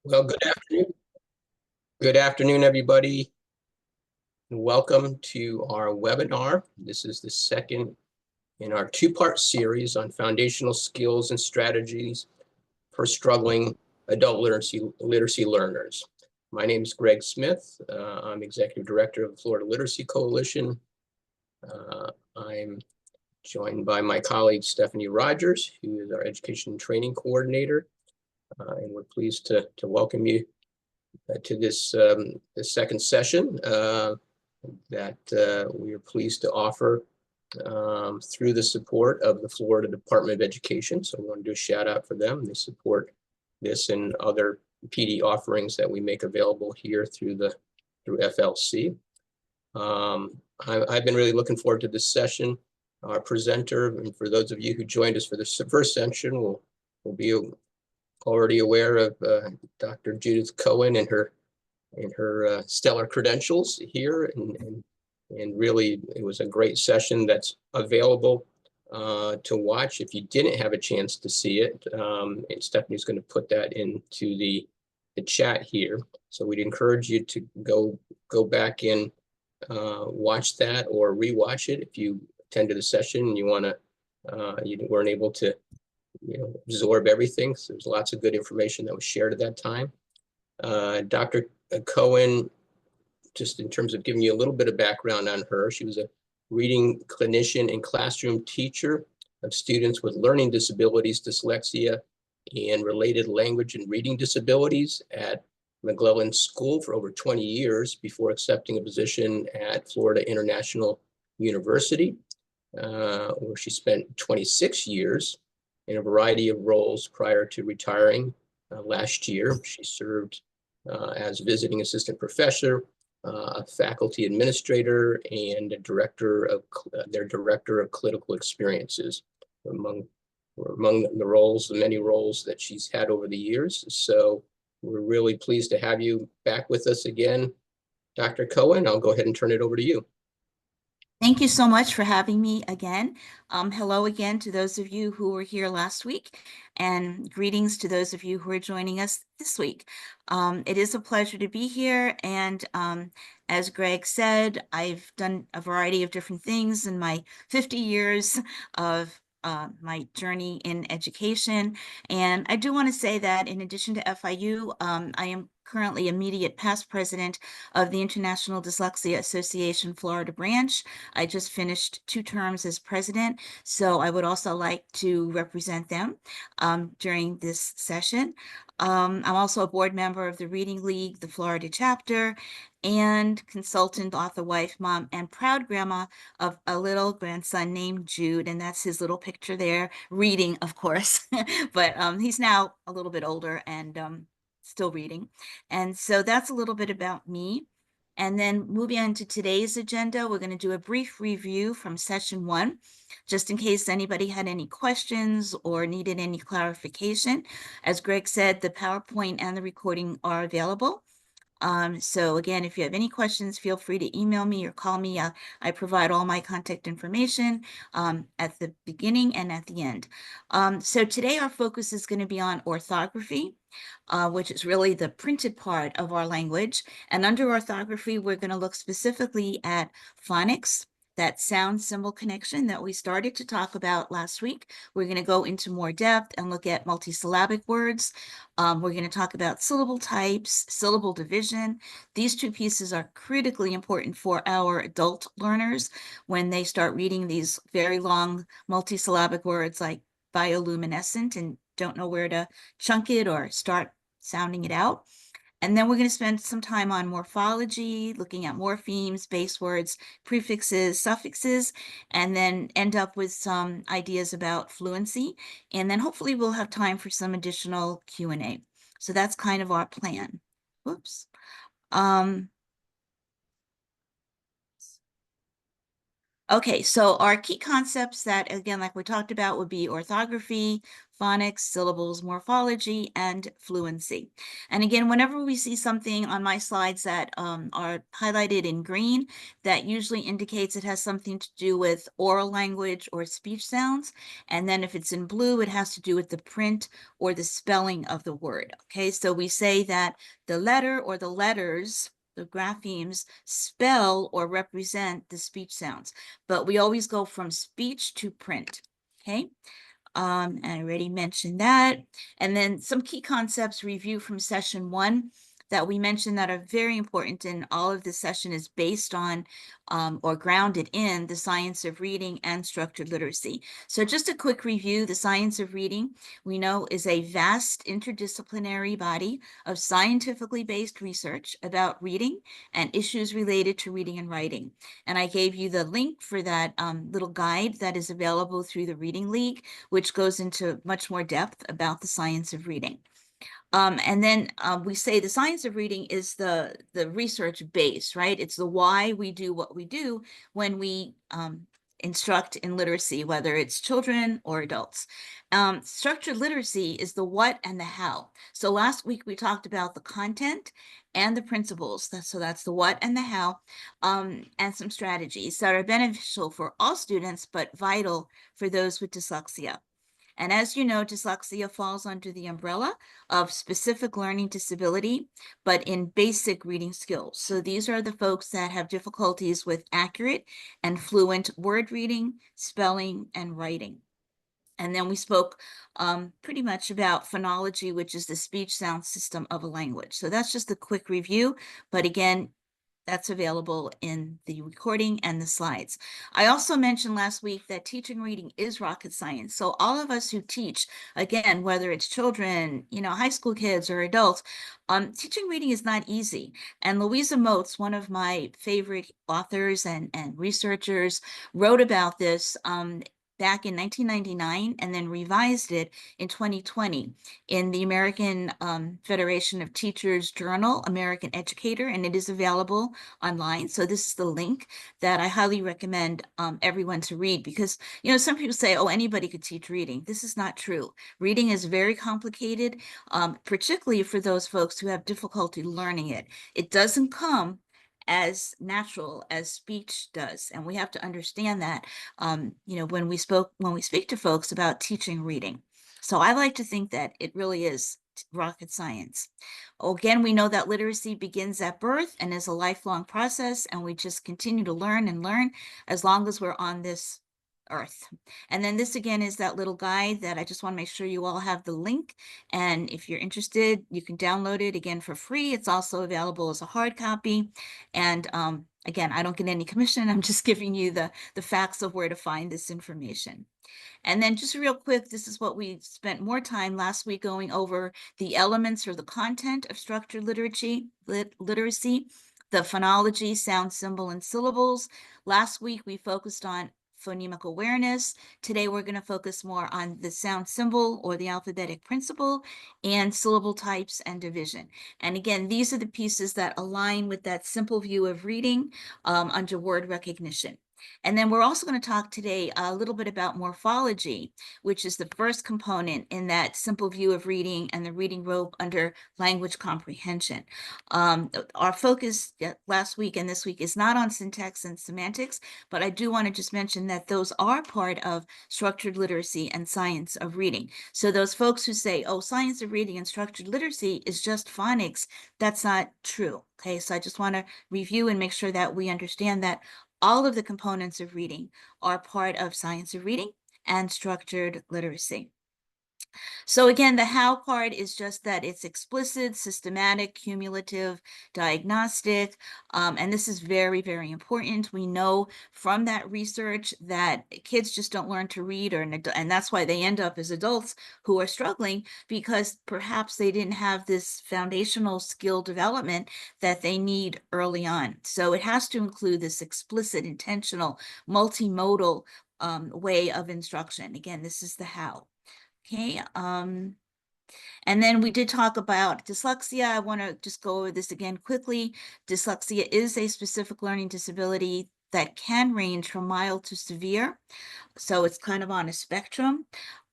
Well, good afternoon. Good afternoon, everybody. Welcome to our webinar. This is the second in our two-part series on foundational skills and strategies for struggling adult literacy learners. My name is Greg Smith. I'm Executive Director of the Florida Literacy Coalition. I'm joined by my colleague, Stephanie Rogers, who is our Education and Training Coordinator. And we're pleased to welcome you to this second session that we are pleased to offer through the support of the Florida Department of Education. So we want to do a shout out for them. They support this and other PD offerings that we make available here through FLC. I've been really looking forward to this session. Our presenter, and for those of you who joined us for the first session, will be already aware of Dr. Judith Cohen and her stellar credentials here, and really it was a great session that's available to watch if you didn't have a chance to see it. And Stephanie's going to put that into the chat here, so we'd encourage you to go back and watch that or rewatch it if you attended the session and you weren't able to absorb everything. So there's lots of good information that was shared at that time. Dr. Cohen, just in terms of giving you a little bit of background on her, she was a reading clinician and classroom teacher of students with learning disabilities, dyslexia, and related language and reading disabilities at McClellan School for over 20 years before accepting a position at Florida International University, where she spent 26 years in a variety of roles prior to retiring last year. She served as visiting assistant professor, a faculty administrator, and their director of clinical experiences among the many roles that she's had over the years. So we're really pleased to have you back with us again, Dr. Cohen. I'll go ahead and turn it over to you. Thank you so much for having me again. Hello again to those of you who were here last week, and greetings to those of you who are joining us this week. It is a pleasure to be here, and as Greg said, I've done a variety of different things in my 50 years of my journey in education. And I do want to say that in addition to FIU, I am currently immediate past president of the International Dyslexia Association Florida branch. I just finished 2 terms as president, so I would also like to represent them during this session. I'm also a board member of the Reading League, the Florida chapter, and consultant, author, wife, mom, and proud grandma of a little grandson named Jude, and that's his little picture there, reading, of course, but he's now a little bit older and still reading. And so that's a little bit about me. And then moving on to today's agenda, we're going to do a brief review from session 1, just in case anybody had any questions or needed any clarification. As Greg said, the PowerPoint and the recording are available. So again, if you have any questions, feel free to email me or call me. I provide all my contact information at the beginning and at the end. So today our focus is going to be on orthography, which is really the printed part of our language. And under orthography, we're going to look specifically at phonics, that sound symbol connection that we started to talk about last week. We're going to go into more depth and look at multisyllabic words. We're going to talk about syllable types, syllable division. These 2 pieces are critically important for our adult learners when they start reading these very long multisyllabic words like bioluminescent and don't know where to chunk it or start sounding it out. And then we're going to spend some time on morphology, looking at morphemes, base words, prefixes, suffixes, and then end up with some ideas about fluency. And then hopefully we'll have time for some additional Q&A. So that's kind of our plan. Whoops. Okay, so our key concepts that, again, like we talked about, would be orthography, phonics, syllables, morphology, and fluency. And again, whenever we see something on my slides that are highlighted in green, that usually indicates it has something to do with oral language or speech sounds. And then if it's in blue, it has to do with the print or the spelling of the word. Okay, so we say that the letter or the letters, the graphemes, spell or represent the speech sounds, but we always go from speech to print. Okay. I already mentioned that. And then some key concepts review from session 1 that we mentioned that are very important, and all of this session is based on or grounded in the science of reading and structured literacy. So just a quick review, the science of reading, we know, is a vast interdisciplinary body of scientifically based research about reading and issues related to reading and writing. And I gave you the link for that little guide that is available through the Reading League, which goes into much more depth about the science of reading. And then we say the science of reading is the research base, right? It's the why we do what we do when we instruct in literacy, whether it's children or adults. Structured literacy is the what and the how. So last week we talked about the content and the principles. So that's the what and the how, and some strategies that are beneficial for all students, but vital for those with dyslexia. And as you know, dyslexia falls under the umbrella of specific learning disability, but in basic reading skills. So these are the folks that have difficulties with accurate and fluent word reading, spelling, and writing. And then we spoke pretty much about phonology, which is the speech sound system of a language. So that's just a quick review. But again, that's available in the recording and the slides. I also mentioned last week that teaching reading is rocket science. So all of us who teach, again, whether it's children, high school kids or adults, teaching reading is not easy. And Louisa Moats, one of my favorite authors and researchers, wrote about this back in 1999 and then revised it in 2020 in the American Federation of Teachers Journal, American Educator, and it is available online. So this is the link that I highly recommend everyone to read, because, some people say, oh, anybody could teach reading. This is not true. Reading is very complicated, particularly for those folks who have difficulty learning it. It doesn't come as natural as speech does, and we have to understand that when we speak to folks about teaching reading. So I like to think that it really is rocket science. Again, we know that literacy begins at birth and is a lifelong process, and we just continue to learn and learn as long as we're on this earth. And then this again is that little guide that I just want to make sure you all have the link. And if you're interested, you can download it again for free. It's also available as a hard copy. And again, I don't get any commission. I'm just giving you the facts of where to find this information. And then just real quick, this is what we spent more time last week going over: the elements or the content of structured literacy, the phonology, sound, symbol, and syllables. Last week, we focused on phonemic awareness. Today, we're going to focus more on the sound symbol or the alphabetic principle and syllable types and division. And again, these are the pieces that align with that simple view of reading under word recognition. And then we're also going to talk today a little bit about morphology, which is the first component in that simple view of reading and the reading rope under language comprehension. Our focus last week and this week is not on syntax and semantics, but I do want to just mention that those are part of structured literacy and science of reading. So those folks who say, oh, science of reading and structured literacy is just phonics, that's not true. Okay, so I just want to review and make sure that we understand that all of the components of reading are part of science of reading and structured literacy. So again, the how part is just that it's explicit, systematic, cumulative, diagnostic, and this is very, very important. We know from that research that kids just don't learn to read, and that's why they end up as adults who are struggling, because perhaps they didn't have this foundational skill development that they need early on. So it has to include this explicit, intentional, multimodal way of instruction. Again, this is the how. Okay, and then we did talk about dyslexia. I want to just go over this again quickly. Dyslexia is a specific learning disability that can range from mild to severe. So it's kind of on a spectrum.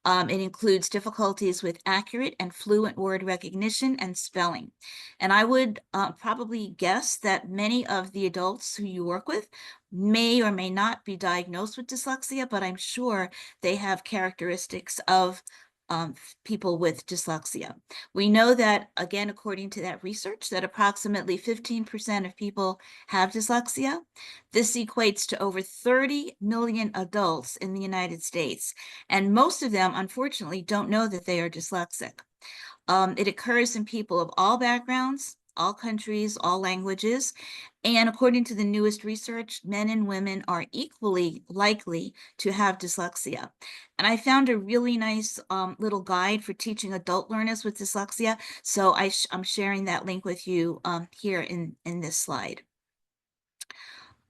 It includes difficulties with accurate and fluent word recognition and spelling. And I would probably guess that many of the adults who you work with may or may not be diagnosed with dyslexia, but I'm sure they have characteristics of people with dyslexia. We know that, again, according to that research, that approximately 15% of people have dyslexia. This equates to over 30 million adults in the United States, and most of them, unfortunately, don't know that they are dyslexic. It occurs in people of all backgrounds, all countries, all languages. And according to the newest research, men and women are equally likely to have dyslexia. And I found a really nice little guide for teaching adult learners with dyslexia. So I'm sharing that link with you here in this slide.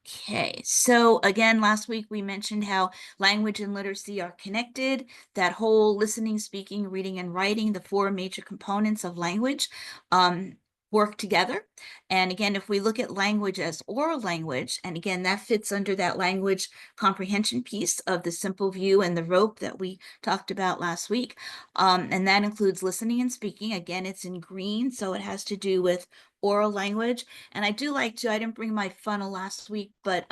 Okay, so again, last week we mentioned how language and literacy are connected, that whole listening, speaking, reading, and writing, the four major components of language, work together. And again, if we look at language as oral language, and again, that fits under that language comprehension piece of the simple view and the rope that we talked about last week. And that includes listening and speaking. Again, it's in green, so it has to do with oral language. And I do like to, I didn't bring my funnel last week, but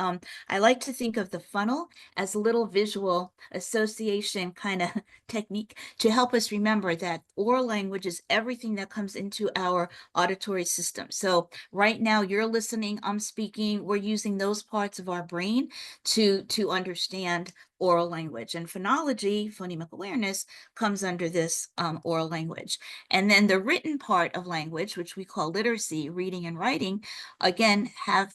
I like to think of the funnel as a little visual association kind of technique to help us remember that oral language is everything that comes into our auditory system. So right now you're listening, I'm speaking, we're using those parts of our brain to understand oral language. And phonology, phonemic awareness, comes under this oral language. And then the written part of language, which we call literacy, reading and writing, again,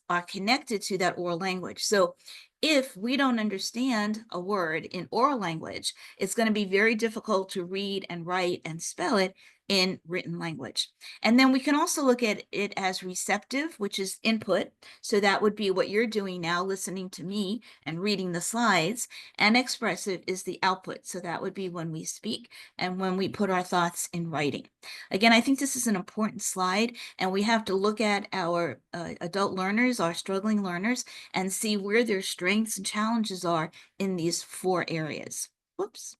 are connected to that oral language. So if we don't understand a word in oral language, it's going to be very difficult to read and write and spell it in written language. And then we can also look at it as receptive, which is input. So that would be what you're doing now, listening to me and reading the slides. And expressive is the output. So that would be when we speak and when we put our thoughts in writing. Again, I think this is an important slide, and we have to look at our adult learners, our struggling learners, and see where their strengths and challenges are in these four areas. Whoops.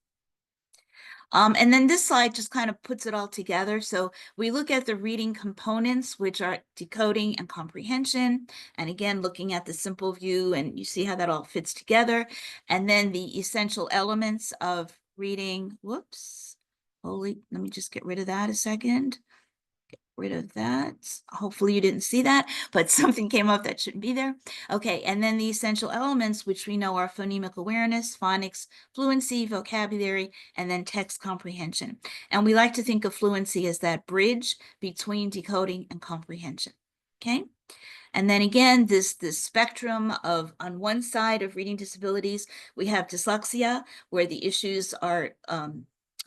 And then this slide just kind of puts it all together. So we look at the reading components, which are decoding and comprehension. And again, looking at the simple view, and you see how that all fits together. And then the essential elements of reading. Whoops. Let me just get rid of that a second. Rid of that. Hopefully you didn't see that, but something came up that shouldn't be there. Okay, and then the essential elements, which we know are phonemic awareness, phonics, fluency, vocabulary, and then text comprehension. And we like to think of fluency as that bridge between decoding and comprehension. Okay? And then again, this spectrum of, on one side of reading disabilities, we have dyslexia, where the issues are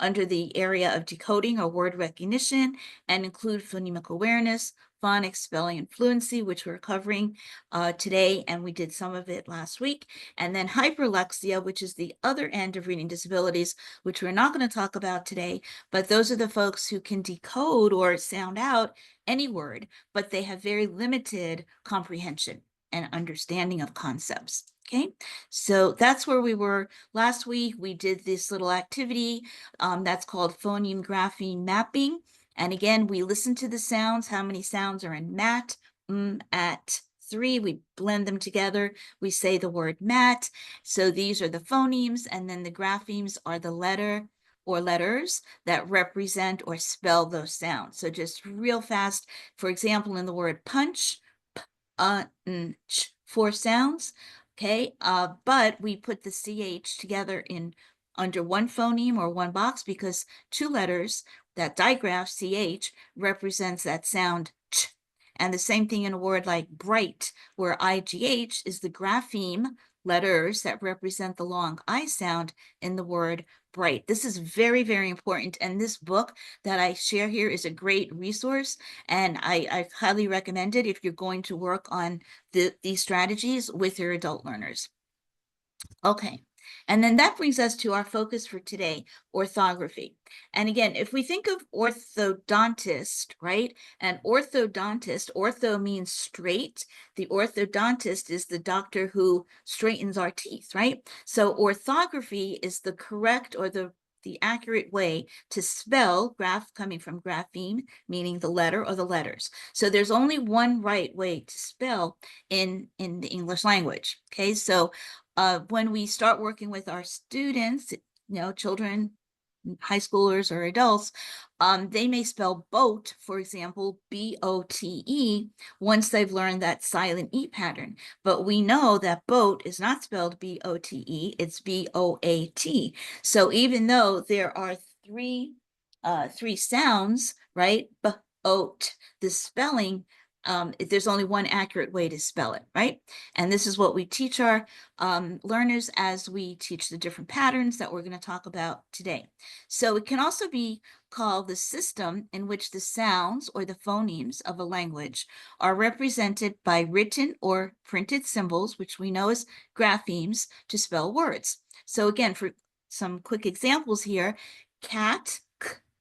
under the area of decoding or word recognition and include phonemic awareness, phonics, spelling, and fluency, which we're covering today, and we did some of it last week. And then hyperlexia, which is the other end of reading disabilities, which we're not going to talk about today, but those are the folks who can decode or sound out any word, but they have very limited comprehension and understanding of concepts. Okay, so that's where we were last week. We did this little activity that's called phoneme grapheme mapping. And again, we listen to the sounds, how many sounds are in mat, at, 3, we blend them together. We say the word mat. So these are the phonemes, and then the graphemes are the letter or letters that represent or spell those sounds. So just real fast, for example, in the word punch, ch, 4 sounds. Okay, but we put the CH together in under one phoneme or one box because 2 letters, that digraph CH represents that sound ch. And the same thing in a word like bright, where IGH is the grapheme letters that represent the long I sound in the word bright. This is very, very important. And this book that I share here is a great resource. And I highly recommend it if you're going to work on these strategies with your adult learners. Okay. And then that brings us to our focus for today, orthography. And again, if we think of orthodontist, right? And orthodontist, ortho means straight. The orthodontist is the doctor who straightens our teeth, right? So orthography is the correct or the the accurate way to spell graph, coming from grapheme, meaning the letter or the letters. So there's only one right way to spell in the English language. Okay, so when we start working with our students, children, high schoolers or adults, they may spell boat, for example, B-O-T-E, once they've learned that silent E pattern. But we know that boat is not spelled B-O-T-E, it's B-O-A-T. So even though there are three sounds, right? B-oat, the spelling, there's only one accurate way to spell it, right? And this is what we teach our learners as we teach the different patterns that we're going to talk about today. So it can also be called the system in which the sounds or the phonemes of a language are represented by written or printed symbols, which we know as graphemes, to spell words. So again, for some quick examples here, cat,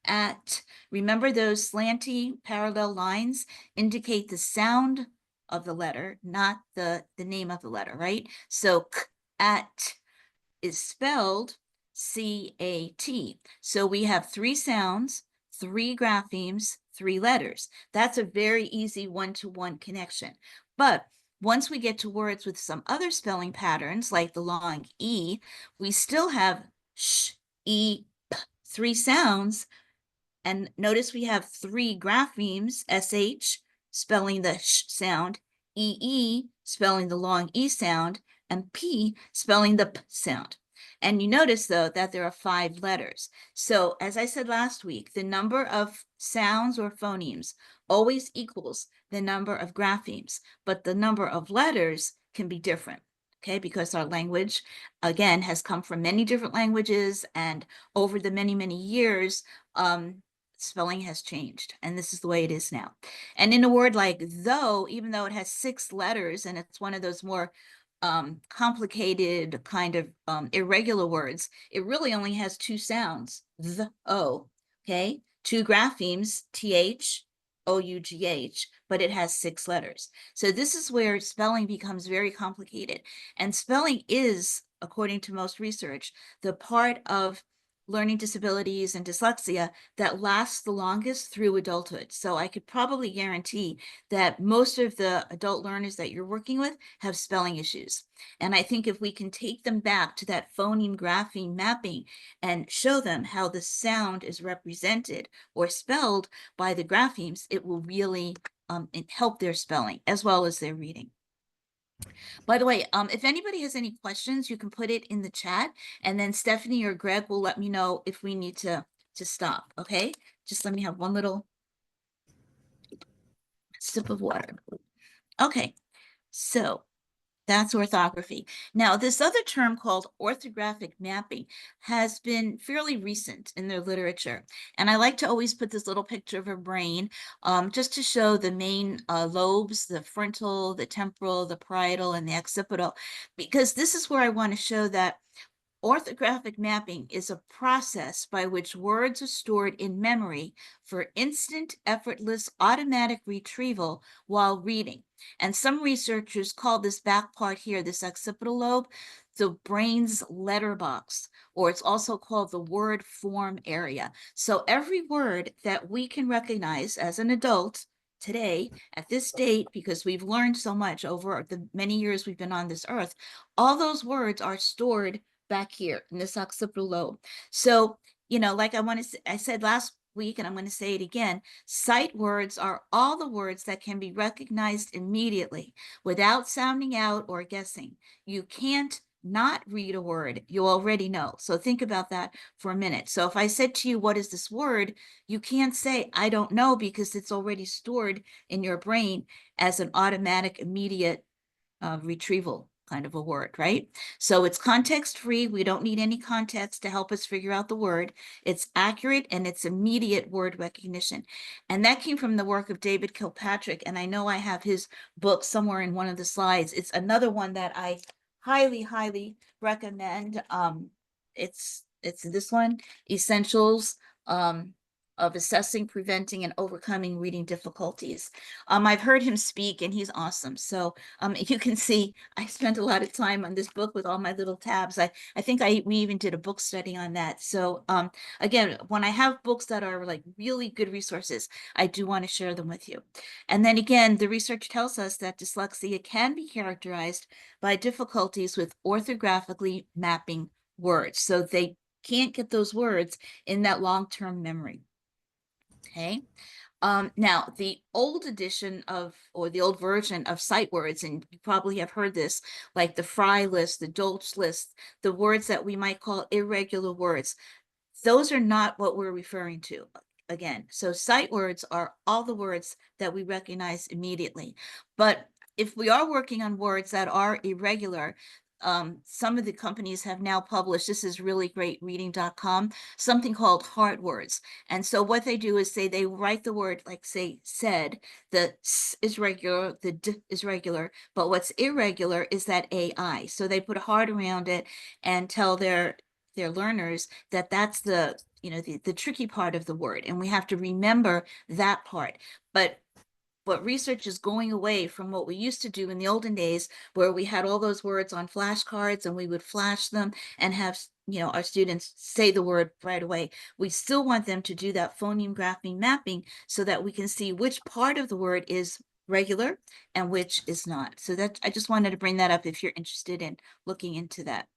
at. Remember those slanty parallel lines indicate the sound of the letter, not the name of the letter, right? So at is spelled C-A-T. So we have three sounds, three graphemes, three letters. That's a very easy one-to-one connection. But once we get to words with some other spelling patterns, like the long E, we still have sh, E, p, three sounds. And notice we have three graphemes, SH, spelling the sh sound, EE, spelling the long E sound, and P, spelling the P sound. And you notice, though, that there are 5 letters. So as I said last week, the number of sounds or phonemes always equals the number of graphemes, but the number of letters can be different. Okay, because our language, again, has come from many different languages, and over the many, many years, spelling has changed, and this is the way it is now. And in a word like though, even though it has 6 letters and it's one of those more complicated kind of irregular words, it really only has 2 sounds, the o, okay, 2 graphemes, th, o-u-g-h, but it has 6 letters. So this is where spelling becomes very complicated, and spelling is, according to most research, the part of learning disabilities and dyslexia that lasts the longest through adulthood. So I could probably guarantee that most of the adult learners that you're working with have spelling issues. And I think if we can take them back to that phoneme grapheme mapping and show them how the sound is represented or spelled by the graphemes, it will really help their spelling as well as their reading. By the way, if anybody has any questions, you can put it in the chat, and then Stephanie or Greg will let me know if we need to stop, okay? Just let me have one little sip of water. Okay, so that's orthography. Now, this other term called orthographic mapping has been fairly recent in their literature. And I like to always put this little picture of a brain just to show the main lobes, the frontal, the temporal, the parietal, and the occipital, because this is where I want to show that orthographic mapping is a process by which words are stored in memory for instant, effortless, automatic retrieval while reading. And some researchers call this back part here, this occipital lobe, the brain's letterbox, or it's also called the word form area. So every word that we can recognize as an adult today at this date, because we've learned so much over the many years we've been on this earth, all those words are stored back here in this occipital lobe. So, like I said last week, and I'm going to say it again, sight words are all the words that can be recognized immediately without sounding out or guessing. You can't not read a word you already know. So think about that for a minute. So if I said to you, what is this word? You can't say, I don't know, because it's already stored in your brain as an automatic, immediate retrieval kind of a word, right? So it's context free. We don't need any context to help us figure out the word. It's accurate and it's immediate word recognition. And that came from the work of David Kilpatrick. And I know I have his book somewhere in one of the slides. It's another one that I highly, highly recommend. It's this one, Essentials. of assessing, preventing, and overcoming reading difficulties. I've heard him speak, and he's awesome. So you can see I spent a lot of time on this book with all my little tabs. I think we even did a book study on that. So again, when I have books that are like really good resources, I do want to share them with you. And then again, the research tells us that dyslexia can be characterized by difficulties with orthographically mapping words. So they can't get those words in that long-term memory. Okay. Now, the old edition of, or the old version of sight words, and you probably have heard this, like the Fry list, the Dolch list, the words that we might call irregular words, those are not what we're referring to again. So sight words are all the words that we recognize immediately. But if we are working on words that are irregular, some of the companies have now published, this is really great, reading.com, something called hard words. And so what they do is they write the word, like say said, the s is regular, the d is regular, but what's irregular is that AI. So they put a heart around it and tell their learners that that's the, you know, the tricky part of the word, and we have to remember that part. But research is going away from what we used to do in the olden days, where we had all those words on flashcards and we would flash them and have, you know, our students say the word right away. We still want them to do that phoneme grapheme mapping so that we can see which part of the word is regular and which is not. So that, I just wanted to bring that up if you're interested in looking into that.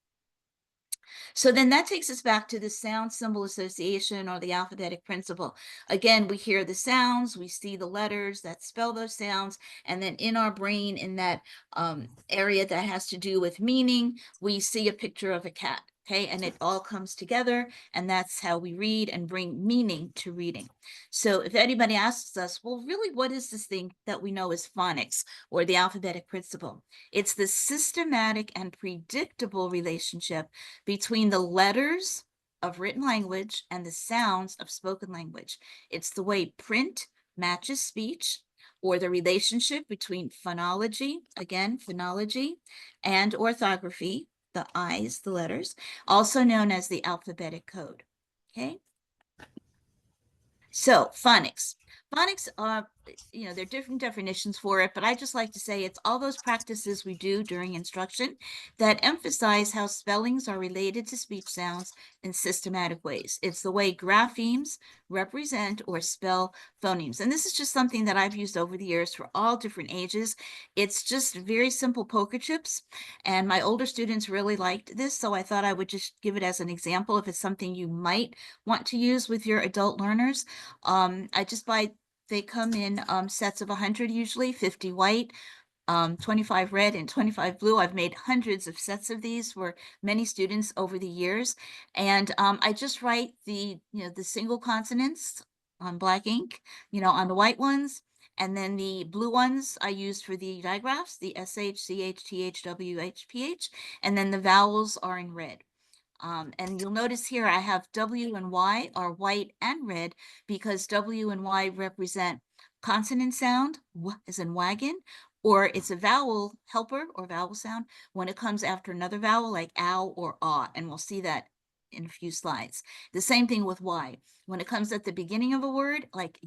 So then that takes us back to the sound symbol association, or the alphabetic principle. Again, we hear the sounds, we see the letters that spell those sounds, and then in our brain, in that area that has to do with meaning, we see a picture of a cat. Okay, and it all comes together, and that's how we read and bring meaning to reading. So if anybody asks us, well, really, what is this thing that we know as phonics, or the alphabetic principle? It's the systematic and predictable relationship between the letters of written language and the sounds of spoken language. It's the way print matches speech, or the relationship between phonology, again, phonology, and orthography, the I's, the letters, also known as the alphabetic code. Okay. So phonics. Phonics are, you know, there are different definitions for it, but I just like to say it's all those practices we do during instruction that emphasize how spellings are related to speech sounds in systematic ways. It's the way graphemes represent or spell phonemes. And this is just something that I've used over the years for all different ages. It's just very simple poker chips. And my older students really liked this, so I thought I would just give it as an example if it's something you might want to use with your adult learners. I just buy, they come in sets of 100 usually, 50 white, 25 red, and 25 blue. I've made hundreds of sets of these for many students over the years. And I just write the, you know, the single consonants on black ink, you know, on the white ones. And then the blue ones I use for the digraphs, the SH, CH, TH, WH, PH, and then the vowels are in red. And you'll notice here I have W and Y are white and red because W and Y represent consonant sound, as in wagon, or it's a vowel helper or vowel sound when it comes after another vowel like ow or ah, and we'll see that in a few slides. The same thing with Y. When it comes at the beginning of a word, like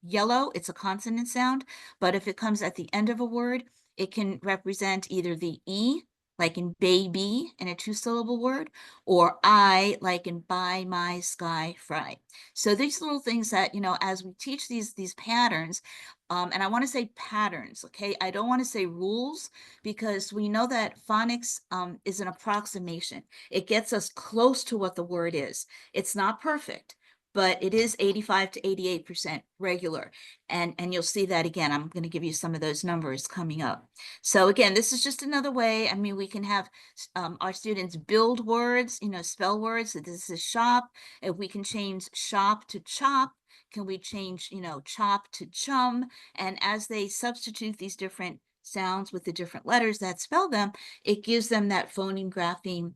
yellow, it's a consonant sound, but if it comes at the end of a word, it can represent either the E, like in baby in a two-syllable word, or I, like in by my sky fry. So these little things that, you know, as we teach these patterns, and I want to say patterns, okay? I don't want to say rules, because we know that phonics is an approximation. It gets us close to what the word is. It's not perfect, but it is 85 to 88% regular. And you'll see that again. I'm going to give you some of those numbers coming up. So again, this is just another way. I mean, we can have our students build words, you know, spell words. So this is shop. If we can change shop to chop, can we change, you know, chop to chum? And as they substitute these different sounds with the different letters that spell them, it gives them that phoneme grapheme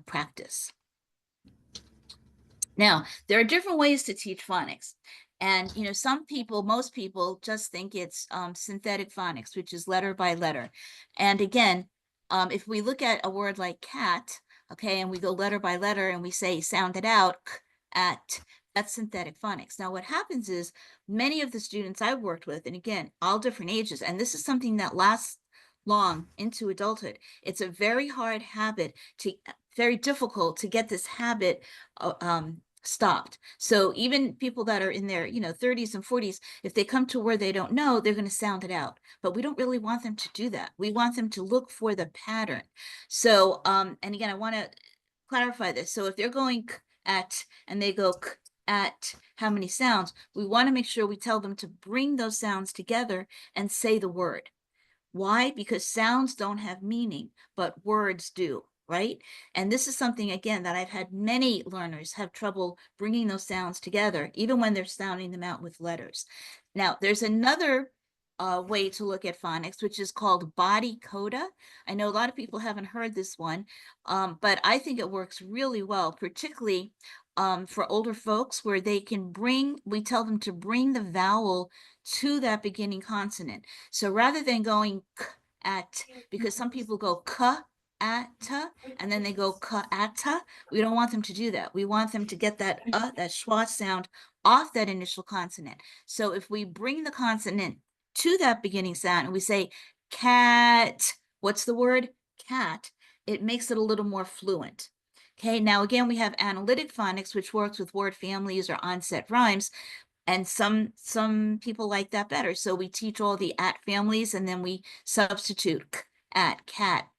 practice. Now, there are different ways to teach phonics. And, you know, some people, most people just think it's synthetic phonics, which is letter by letter. And again, if we look at a word like cat, okay, and we go letter by letter and we say sound it out, at, That's synthetic phonics. Now, what happens is many of the students I've worked with, and again, all different ages, and this is something that lasts long into adulthood. It's a very hard habit very difficult to get this habit stopped. So even people that are in their 30s and 40s, if they come to where they don't know, they're going to sound it out. But we don't really want them to do that. We want them to look for the pattern. So and again, I want to clarify this. So if they're going at and they go at how many sounds, we want to make sure we tell them to bring those sounds together and say the word. Why? Because sounds don't have meaning, but words do, right? And this is something, again, that I've had many learners have trouble bringing those sounds together, even when they're sounding them out with letters. Now, there's another way to look at phonics, which is called body coda. I know a lot of people haven't heard this one, but I think it works really well, particularly for older folks where we tell them to bring the vowel to that beginning consonant. So rather than going k at, because some people go k at, and then they go k at, we don't want them to do that. We want them to get that that schwa sound off that initial consonant. So if we bring the consonant to that beginning sound and we say cat, what's the word? Cat, it makes it a little more fluent. Okay, now again, we have analytic phonics, which works with word families or onset rhymes, and some people like that better. So we teach all the at families, and then we substitute k, at, cat,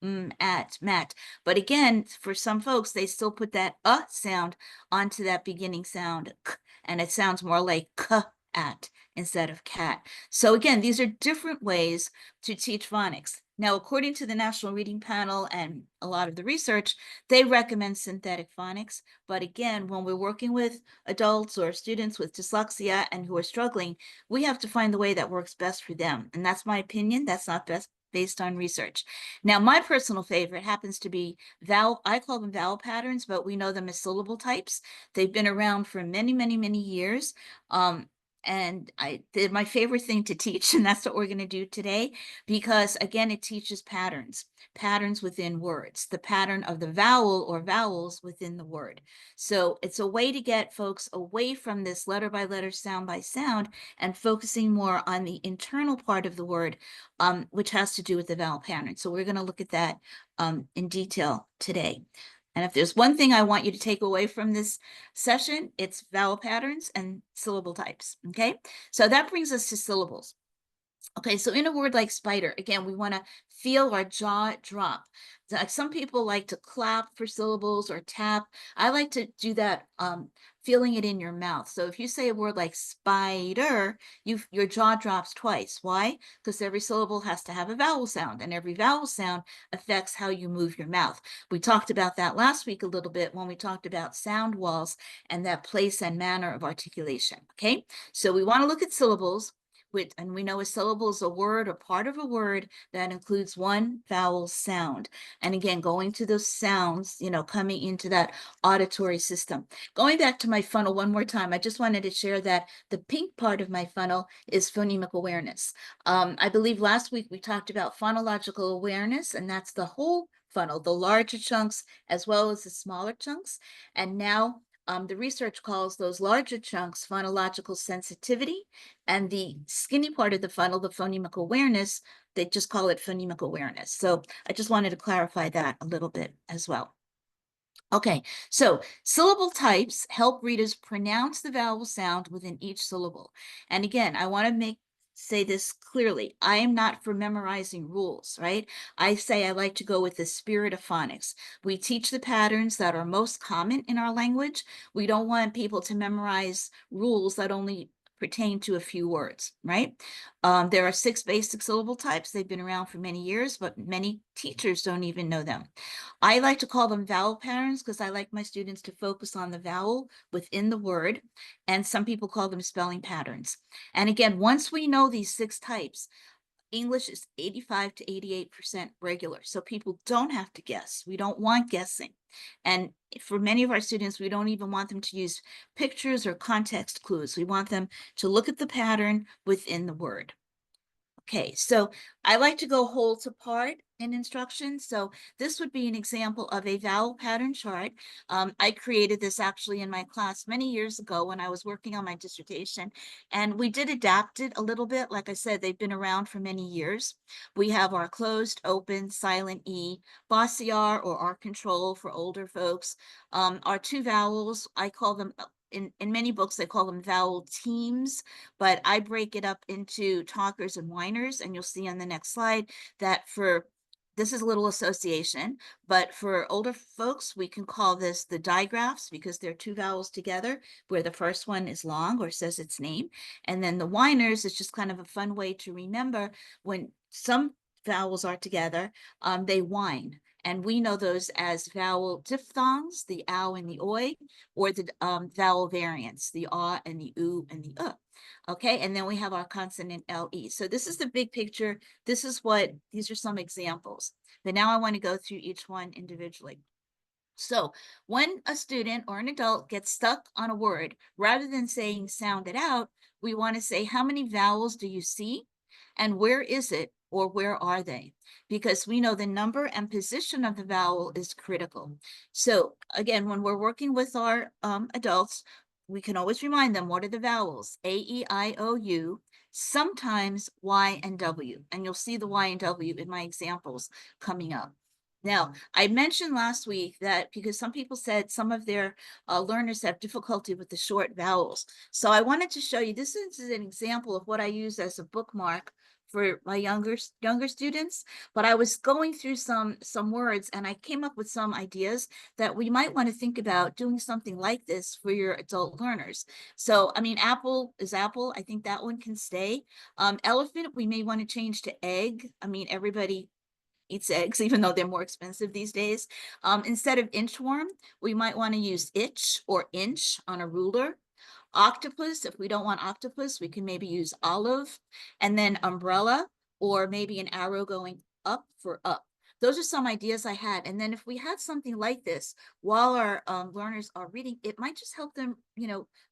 at, mat. But again, for some folks, they still put that sound onto that beginning sound, k, and it sounds more like k, at, instead of cat. So again, these are different ways to teach phonics. Now, according to the National Reading Panel and a lot of the research, they recommend synthetic phonics. But again, when we're working with adults or students with dyslexia and who are struggling, we have to find the way that works best for them. And that's my opinion. That's not based on research. Now, my personal favorite happens to be I call them vowel patterns, but we know them as syllable types. They've been around for many, many, many years. And they're my favorite thing to teach, and that's what we're going to do today, because again, it teaches patterns within words, the pattern of the vowel or vowels within the word. So it's a way to get folks away from this letter by letter, sound by sound, and focusing more on the internal part of the word, which has to do with the vowel pattern. So we're going to look at that in detail today. And if there's one thing I want you to take away from this session, it's vowel patterns and syllable types, okay? So that brings us to syllables. Okay, so in a word like spider, again, we want to feel our jaw drop. Some people like to clap for syllables or tap. I like to do that feeling it in your mouth. So if you say a word like spider, your jaw drops twice. Why? Because every syllable has to have a vowel sound, and every vowel sound affects how you move your mouth. We talked about that last week a little bit when we talked about sound walls and that place and manner of articulation, okay? So we want to look at syllables. And we know a syllable is a word or part of a word that includes one vowel sound. And again, going to those sounds, coming into that auditory system. Going back to my funnel one more time, I just wanted to share that the pink part of my funnel is phonemic awareness. I believe last week we talked about phonological awareness, and that's the whole funnel, the larger chunks as well as the smaller chunks. And now the research calls those larger chunks phonological sensitivity, and the skinny part of the funnel, the phonemic awareness, they just call it phonemic awareness. So I just wanted to clarify that a little bit as well. Okay, so syllable types help readers pronounce the vowel sound within each syllable. And again, I want to say this clearly. I am not for memorizing rules, right? I say I like to go with the spirit of phonics. We teach the patterns that are most common in our language. We don't want people to memorize rules that only pertain to a few words, right? There are 6 basic syllable types. They've been around for many years, but many teachers don't even know them. I like to call them vowel patterns because I like my students to focus on the vowel within the word, and some people call them spelling patterns. And again, once we know these 6 types, English is 85 to 88% regular. So people don't have to guess. We don't want guessing. And for many of our students, we don't even want them to use pictures or context clues. We want them to look at the pattern within the word. Okay, so I like to go whole to part. in instruction. So this would be an example of a vowel pattern chart. I created this actually in my class many years ago when I was working on my dissertation, and we did adapt it a little bit. Like I said, they've been around for many years. We have our closed, open, silent E, bossy R or R control for older folks. Our two vowels, I call them, in many books, they call them vowel teams, but I break it up into talkers and whiners, and you'll see on the next slide that for this is a little association, but for older folks, we can call this the digraphs because they're two vowels together, where the first one is long or says its name. And then the whiners is just kind of a fun way to remember when some vowels are together, they whine. And we know those as vowel diphthongs, the ow and the oi, or the vowel variants, the ah and the oo and the Okay, and then we have our consonant LE. So this is the big picture. These are some examples. But now I want to go through each one individually. So when a student or an adult gets stuck on a word, rather than saying sound it out, we want to say, how many vowels do you see? And where is it or where are they? Because we know the number and position of the vowel is critical. So again, when we're working with our adults, we can always remind them, what are the vowels? A, E, I, O, U, sometimes Y and W. And you'll see the Y and W in my examples coming up. Now, I mentioned last week that because some people said some of their learners have difficulty with the short vowels. So I wanted to show you, this is an example of what I use as a bookmark for my younger students, but I was going through some words and I came up with some ideas that we might want to think about doing something like this for your adult learners. So, I mean, apple is apple. I think that one can stay. Elephant, we may want to change to egg. I mean, everybody eats eggs, even though they're more expensive these days. Instead of inchworm, we might want to use itch or inch on a ruler. Octopus, if we don't want octopus, we can maybe use olive, and then umbrella, or maybe an arrow going up for up. Those are some ideas I had. And then if we had something like this while our learners are reading, it might just help them,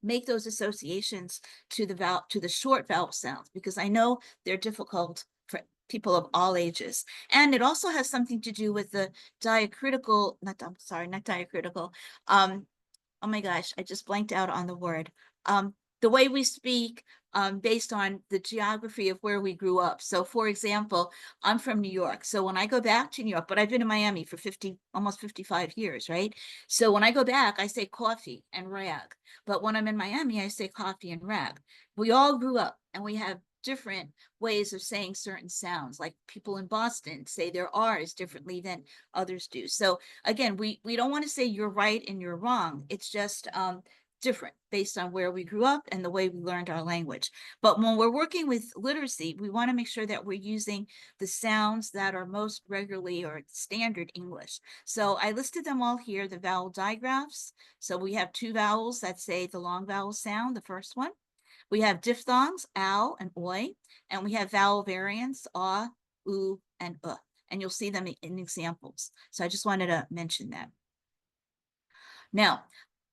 make those associations to the short vowel sounds, because I know they're difficult for people of all ages. And it also has something to do with the diacritical, not diacritical, oh my gosh, I just blanked out on the word. The way we speak based on the geography of where we grew up. So for example, I'm from New York. So when I go back to New York, but I've been in Miami for almost 55 years, right? So when I go back, I say coffee and rag. But when I'm in Miami, I say coffee and rag. We all grew up and we have different ways of saying certain sounds. Like people in Boston say their R's differently than others do. So again, we don't want to say you're right and you're wrong. It's just different based on where we grew up and the way we learned our language. But when we're working with literacy, we want to make sure that we're using the sounds that are most regularly or standard English. So I listed them all here, the vowel digraphs. So we have two vowels that say the long vowel sound, the first one. We have diphthongs, ow and oi, and we have vowel variants, ah, oo, and and you'll see them in examples. So I just wanted to mention that. Now,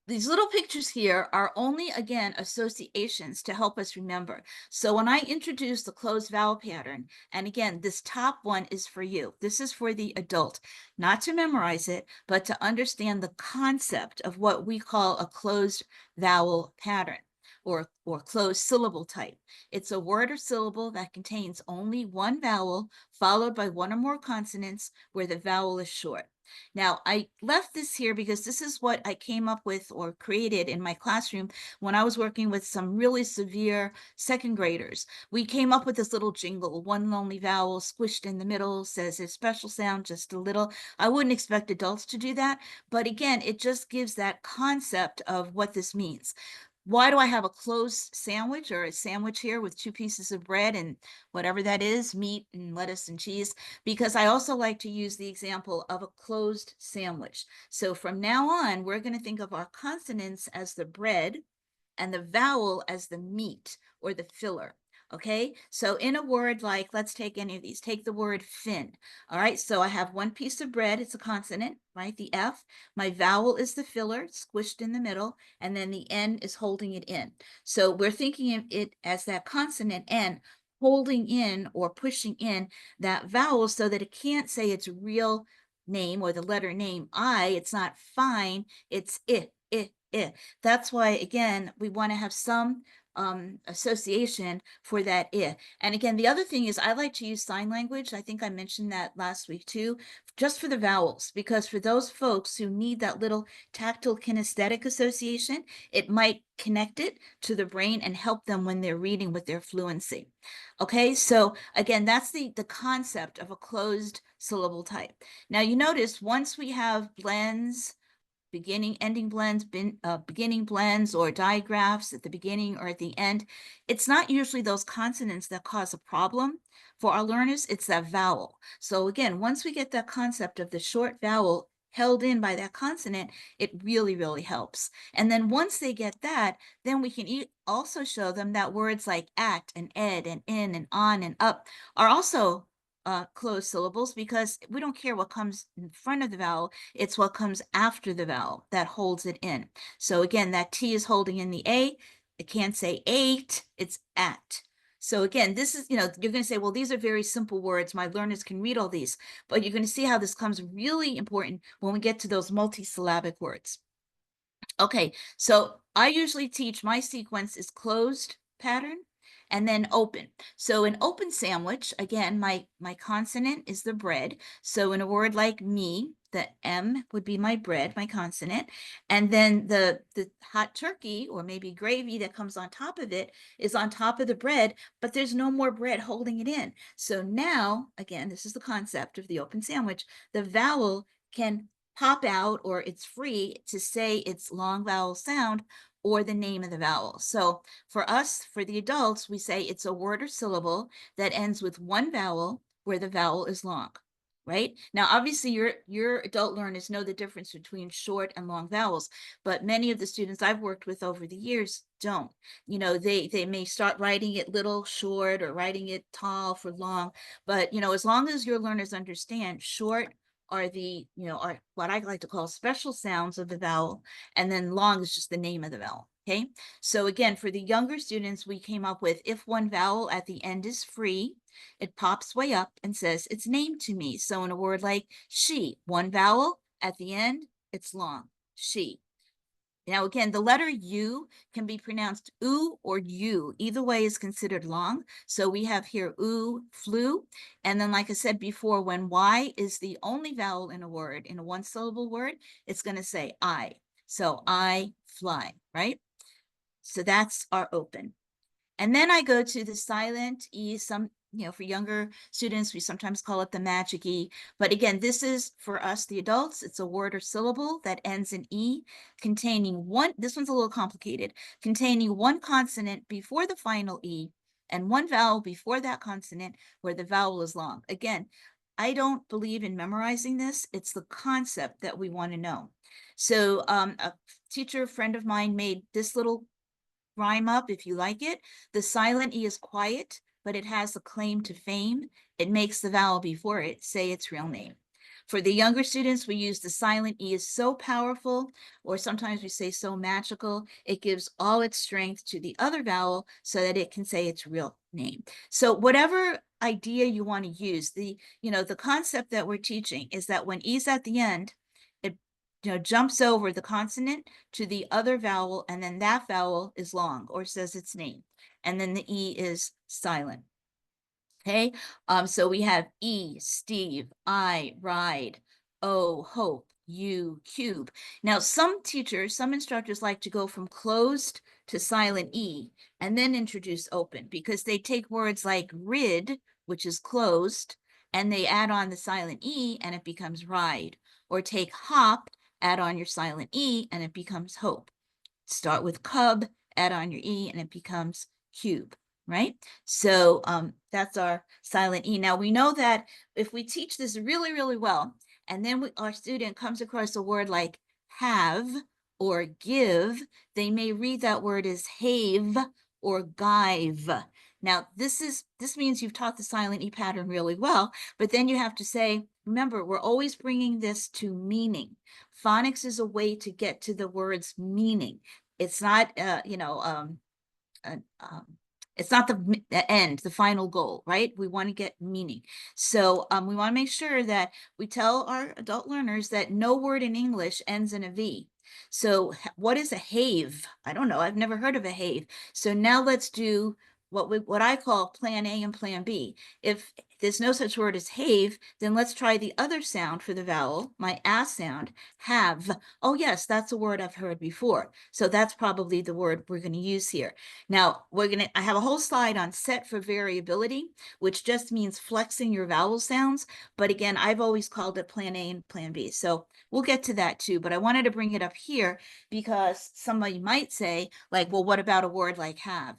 these little pictures here are only, again, associations to help us remember. So when I introduce the closed vowel pattern, and again, this top one is for you. This is for the adult, not to memorize it, but to understand the concept of what we call a closed vowel pattern. Or closed syllable type. It's a word or syllable that contains only one vowel followed by one or more consonants where the vowel is short. Now, I left this here because this is what I came up with or created in my classroom when I was working with some really severe second graders. We came up with this little jingle, one lonely vowel squished in the middle, says a special sound just a little. I wouldn't expect adults to do that, but again, it just gives that concept of what this means. Why do I have a closed sandwich or a sandwich here with two pieces of bread and whatever that is, meat and lettuce and cheese? Because I also like to use the example of a closed sandwich. So from now on, we're going to think of our consonants as the bread and the vowel as the meat or the filler. Okay, so in a word like, let's take any of these, take the word fin. All right, so I have one piece of bread, it's a consonant, right? The F, my vowel is the filler, squished in the middle, and then the N is holding it in. So we're thinking of it as that consonant N holding in or pushing in that vowel so that it can't say its real name or the letter name I. It's not fine, it's I. That's why, again, we want to have some association for that I. And again, the other thing is I like to use sign language. I think I mentioned that last week too, just for the vowels, because for those folks who need that little tactile kinesthetic association, it might connect it to the brain and help them when they're reading with their fluency. Okay, so again, that's the concept of a closed syllable type. Now you notice once we have blends, beginning, ending blends, beginning blends, or digraphs at the beginning or at the end, it's not usually those consonants that cause a problem for our learners, it's that vowel. So again, once we get that concept of the short vowel held in by that consonant, it really, really helps. And then once they get that, then we can also show them that words like at and ed and in and on and up are also closed syllables, because we don't care what comes in front of the vowel, it's what comes after the vowel that holds it in. So again, that T is holding in the A. It can't say eight, it's at. So again, this is, you're going to say, well, these are very simple words. My learners can read all these, but you're going to see how this comes really important when we get to those multisyllabic words. Okay, so I usually teach, my sequence is closed pattern and then open. So an open sandwich, again, my consonant is the bread. So in a word like me, the M would be my bread, my consonant. And then the hot turkey or maybe gravy that comes on top of it is on top of the bread, but there's no more bread holding it in. So now, again, this is the concept of the open sandwich. The vowel can pop out, or it's free to say its long vowel sound or the name of the vowel. So for us, for the adults, we say it's a word or syllable that ends with one vowel where the vowel is long, right? Now, obviously, your adult learners know the difference between short and long vowels, but many of the students I've worked with over the years don't. They may start writing it little short or writing it tall for long, but as long as your learners understand short are the, are what I like to call special sounds of the vowel, and then long is just the name of the vowel. Okay, so again, for the younger students, we came up with if one vowel at the end is free, it pops way up and says it's named to me. So in a word like she, one vowel at the end, it's long, she. Now, again, the letter U can be pronounced oo or you. Either way is considered long. So we have here oo, flew. And then, like I said before, when Y is the only vowel in a word, in a one-syllable word, it's going to say I. So I fly, right? So that's our open. And then I go to the silent E. For younger students, we sometimes call it the magic E. But again, this is for us, the adults, it's a word or syllable that ends in E, containing one, this one's a little complicated, containing one consonant before the final E and one vowel before that consonant where the vowel is long. Again, I don't believe in memorizing this. It's the concept that we want to know. So a teacher friend of mine made this little rhyme up if you like it. The silent E is quiet, but it has a claim to fame. It makes the vowel before it say its real name. For the younger students, we use the silent E is so powerful, or sometimes we say so magical, it gives all its strength to the other vowel so that it can say its real name. So whatever idea you want to use, the concept that we're teaching is that when E's at the end, it jumps over the consonant to the other vowel, and then that vowel is long or says its name, and then the E is silent. Okay, so we have E, Steve, I, ride, O, hope, U, cube. Now, some instructors like to go from closed to silent E and then introduce open, because they take words like rid, which is closed, and they add on the silent E and it becomes ride. Or take hop, add on your silent E and it becomes hope. Start with cub, add on your E and it becomes cube, right? So that's our silent E. Now we know that if we teach this really, really well, and then our student comes across a word like have or give, they may read that word as have or give. Now this means you've taught the silent E pattern really well, but then you have to say, remember, we're always bringing this to meaning. Phonics is a way to get to the word's meaning. It's not, It's not the end, the final goal, right? We want to get meaning. So we want to make sure that we tell our adult learners that no word in English ends in a V. So what is a have? I don't know. I've never heard of a have. So now let's do what I call plan A and plan B. If there's no such word as have, then let's try the other sound for the vowel, my a sound, have. Oh yes, that's a word I've heard before. So that's probably the word we're going to use here. Now I have a whole slide on set for variability, which just means flexing your vowel sounds. But again, I've always called it plan A and plan B. So we'll get to that too, but I wanted to bring it up here because somebody might say like, well, what about a word like have?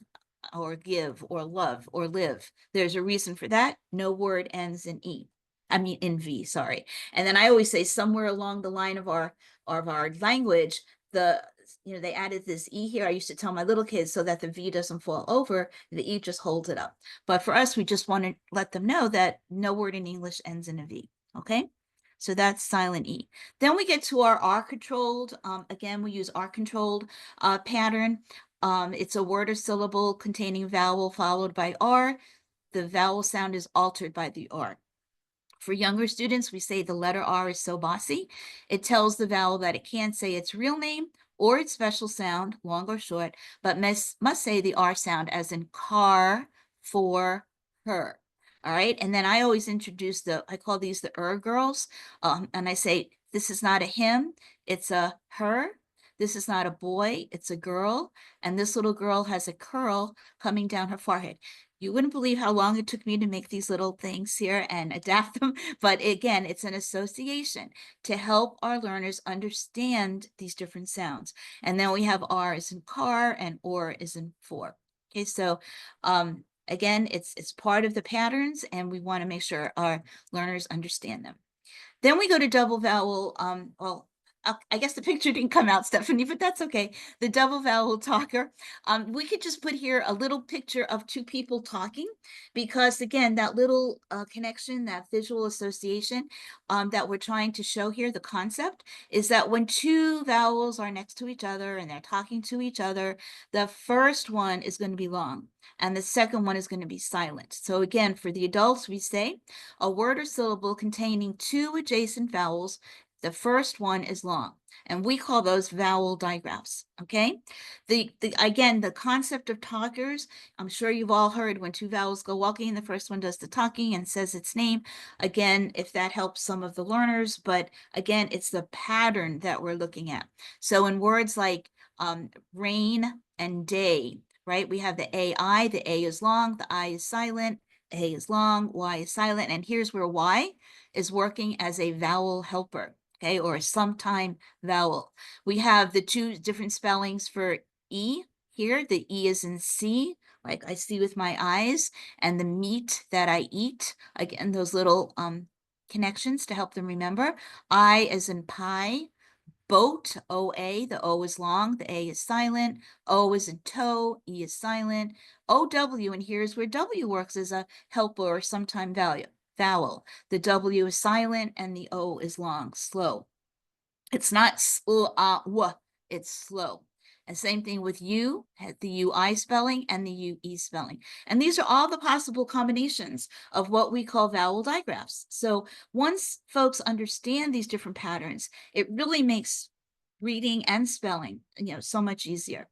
Or give, or love, or live. There's a reason for that. No word ends in E. I mean, in V, sorry. And then I always say somewhere along the line of our language, they added this E here. I used to tell my little kids so that the V doesn't fall over, the E just holds it up. But for us, we just want to let them know that no word in English ends in a V, okay? So that's silent E. Then we get to our R-controlled. Again, we use R-controlled pattern. It's a word or syllable containing vowel followed by R. The vowel sound is altered by the R. For younger students, we say the letter R is so bossy. It tells the vowel that it can't say its real name or its special sound, long or short, but must say the R sound as in car, for, her. All right. And then I always introduce I call these the girls. And I say, this is not a him, it's a her. This is not a boy, it's a girl. And this little girl has a curl coming down her forehead. You wouldn't believe how long it took me to make these little things here and adapt them. But again, it's an association to help our learners understand these different sounds. And then we have R is in car and or is in for. Okay, so again, it's part of the patterns and we want to make sure our learners understand them. Then we go to double vowel. Well, I guess the picture didn't come out, Stephanie, but that's okay. The double vowel talker. We could just put here a little picture of two people talking because again, that little connection, that visual association that we're trying to show here, the concept is that when two vowels are next to each other and they're talking to each other, the first one is going to be long and the second one is going to be silent. So again, for the adults, we say a word or syllable containing two adjacent vowels. The first one is long, and we call those vowel digraphs, okay? Again, the concept of talkers, I'm sure you've all heard when two vowels go walking, the first one does the talking and says its name. Again, if that helps some of the learners, but again, it's the pattern that we're looking at. So in words like rain and day, right? We have the AI, the A is long, the I is silent, A is long, Y is silent, and here's where Y is working as a vowel helper, okay, or a sometime vowel. We have the two different spellings for E here. The E is in C, like I see with my eyes, and the meat that I eat. Again, those little connections to help them remember. I is in pie. Boat, OA, the O is long, the A is silent. O is in toe, E is silent. OW, and here's where W works as a helper or sometime vowel. The W is silent and the O is long, slow. It's not w, it's slow. And same thing with U, the UI spelling and the UE spelling. And these are all the possible combinations of what we call vowel digraphs. So once folks understand these different patterns, it really makes reading and spelling, so much easier.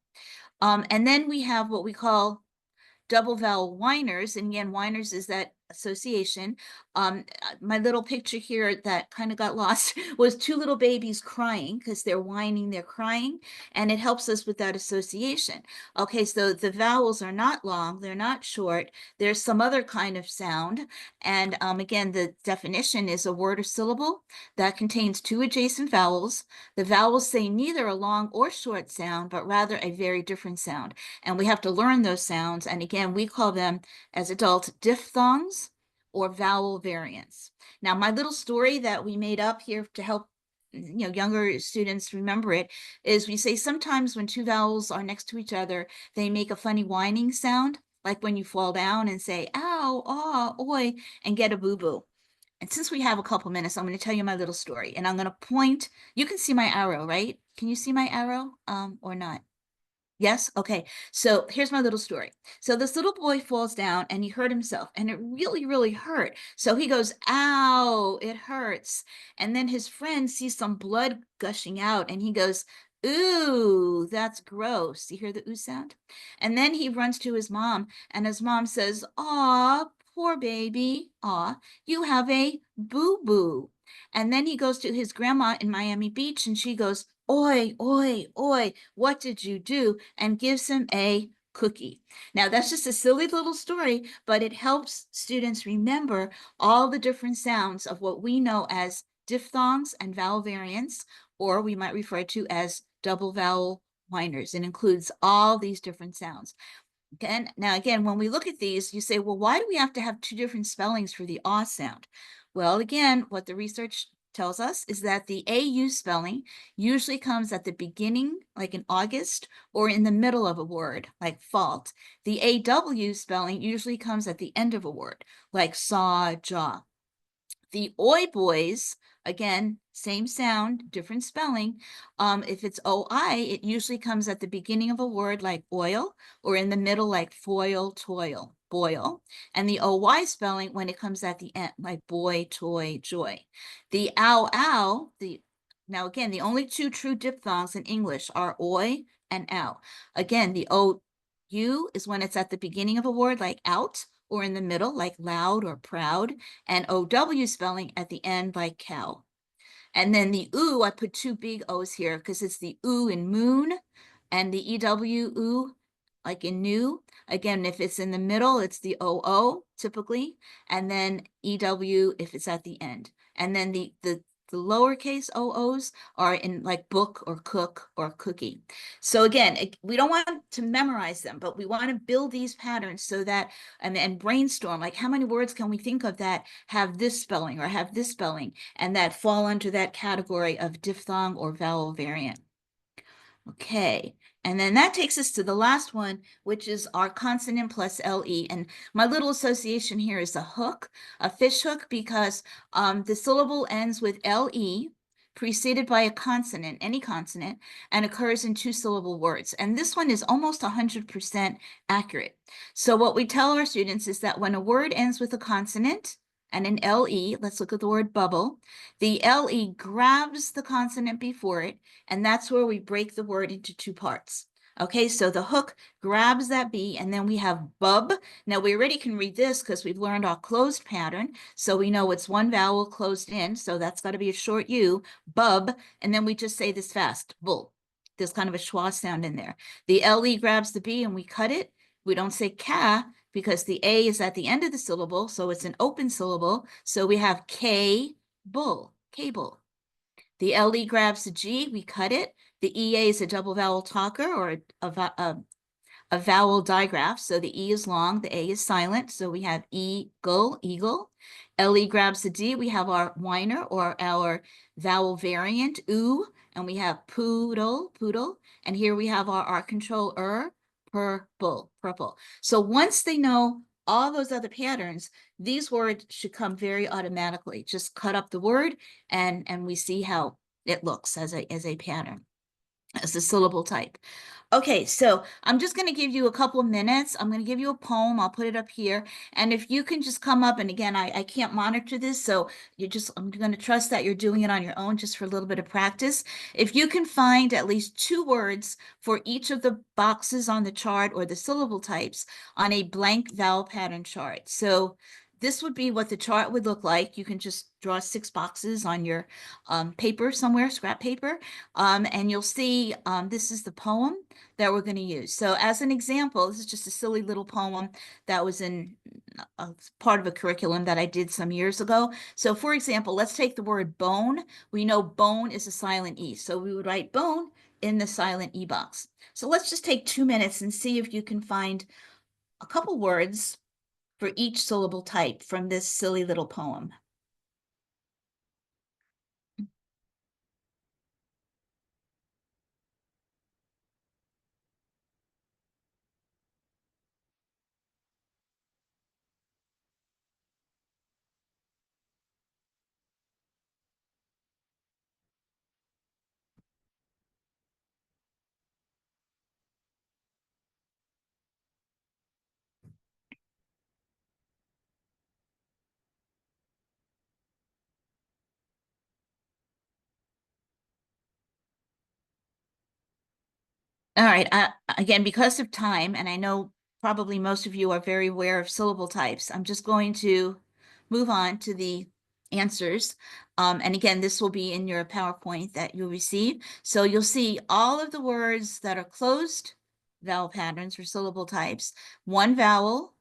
And then we have what we call double vowel whiners. And again, whiners is that association. My little picture here that kind of got lost was two little babies crying because they're whining, they're crying, and it helps us with that association. Okay, so the vowels are not long, they're not short, there's some other kind of sound. And again, the definition is a word or syllable that contains two adjacent vowels. The vowels say neither a long or short sound, but rather a very different sound. And we have to learn those sounds. And again, we call them as adults diphthongs or vowel variants. Now, my little story that we made up here to help younger students remember it is we say sometimes when two vowels are next to each other, they make a funny whining sound, like when you fall down and say, ow, ah, oi, and get a boo-boo. And since we have a couple minutes, I'm going to tell you my little story. And I'm going to point, you can see my arrow, right? Can you see my arrow or not? Yes? Okay. So here's my little story. So this little boy falls down and he hurt himself and it really, really hurt. So he goes, ow, it hurts. And then his friend sees some blood gushing out and he goes, ooh, that's gross. You hear the ooh sound? And then he runs to his mom and his mom says, aw, poor baby. Aw, you have a boo-boo. And then he goes to his grandma in Miami Beach and she goes, oi, oi, oi, what did you do? And gives him a cookie. Now, that's just a silly little story, but it helps students remember all the different sounds of what we know as diphthongs and vowel variants, or we might refer to as double vowel whiners. It includes all these different sounds. Now, again, when we look at these, you say, well, why do we have to have two different spellings for the ah sound? Well, again, what the research tells us is that the AU spelling usually comes at the beginning, like in August, or in the middle of a word, like fault. The AW spelling usually comes at the end of a word, like saw, jaw. The oi boys, again, same sound, different spelling. If it's oi, it usually comes at the beginning of a word like oil, or in the middle like foil, toil, boil. And the oy spelling when it comes at the end, like boy, toy, joy. The ow, ow, now again, the only two true diphthongs in English are oi and ow. Again, the o u is when it's at the beginning of a word like out, or in the middle like loud or proud, and OW spelling at the end like cow. And then the oo, I put two big O's here because it's the oo in moon and the EW oo, like in new. Again, if it's in the middle, it's the OO typically, and then EW if it's at the end. And then the lowercase OOs are in like book or cook or cookie. So again, we don't want to memorize them, but we want to build these patterns so that, and brainstorm, like how many words can we think of that have this spelling or have this spelling and that fall under that category of diphthong or vowel variant. Okay, and then that takes us to the last one, which is our consonant plus LE. And my little association here is a hook, a fish hook, because the syllable ends with LE, preceded by a consonant, any consonant, and occurs in two-syllable words. And this one is almost 100% accurate. So what we tell our students is that when a word ends with a consonant and an LE, let's look at the word bubble, the LE grabs the consonant before it, and that's where we break the word into two parts. Okay, so the hook grabs that B, and then we have bub. Now we already can read this because we've learned our closed pattern. So we know it's one vowel closed in, so that's got to be a short U, bub. And then we just say this fast, bull. There's kind of a schwa sound in there. The LE grabs the B and we cut it. We don't say ka because the A is at the end of the syllable, so it's an open syllable. So we have K, bull, cable. The LE grabs the G, we cut it. The EA is a double vowel talker or a vowel digraph. So the E is long, the A is silent. So we have eagle, eagle. LE grabs the D, we have our whiner or our vowel variant, oo, and we have poodle, poodle. And here we have our control, purple, purple. So once they know all those other patterns, these words should come very automatically. Just cut up the word and we see how it looks as a pattern, as a syllable type. Okay, so I'm just going to give you a couple of minutes. I'm going to give you a poem. I'll put it up here. And if you can just come up, and again, I can't monitor this, so I'm going to trust that you're doing it on your own just for a little bit of practice. If you can find at least two words for each of the boxes on the chart or the syllable types on a blank vowel pattern chart. So this would be what the chart would look like. You can just draw 6 boxes on your paper somewhere, scrap paper, and you'll see this is the poem that we're going to use. So as an example, this is just a silly little poem that was in part of a curriculum that I did some years ago. So for example, let's take the word bone. We know bone is a silent E. So we would write bone in the silent E box. So let's just take 2 minutes and see if you can find a couple words for each syllable type from this silly little poem. All right. Again, because of time, and I know probably most of you are very aware of syllable types, I'm just going to move on to the answers. And again, this will be in your PowerPoint that you'll receive. So you'll see all of the words that are closed vowel patterns or syllable types, one vowel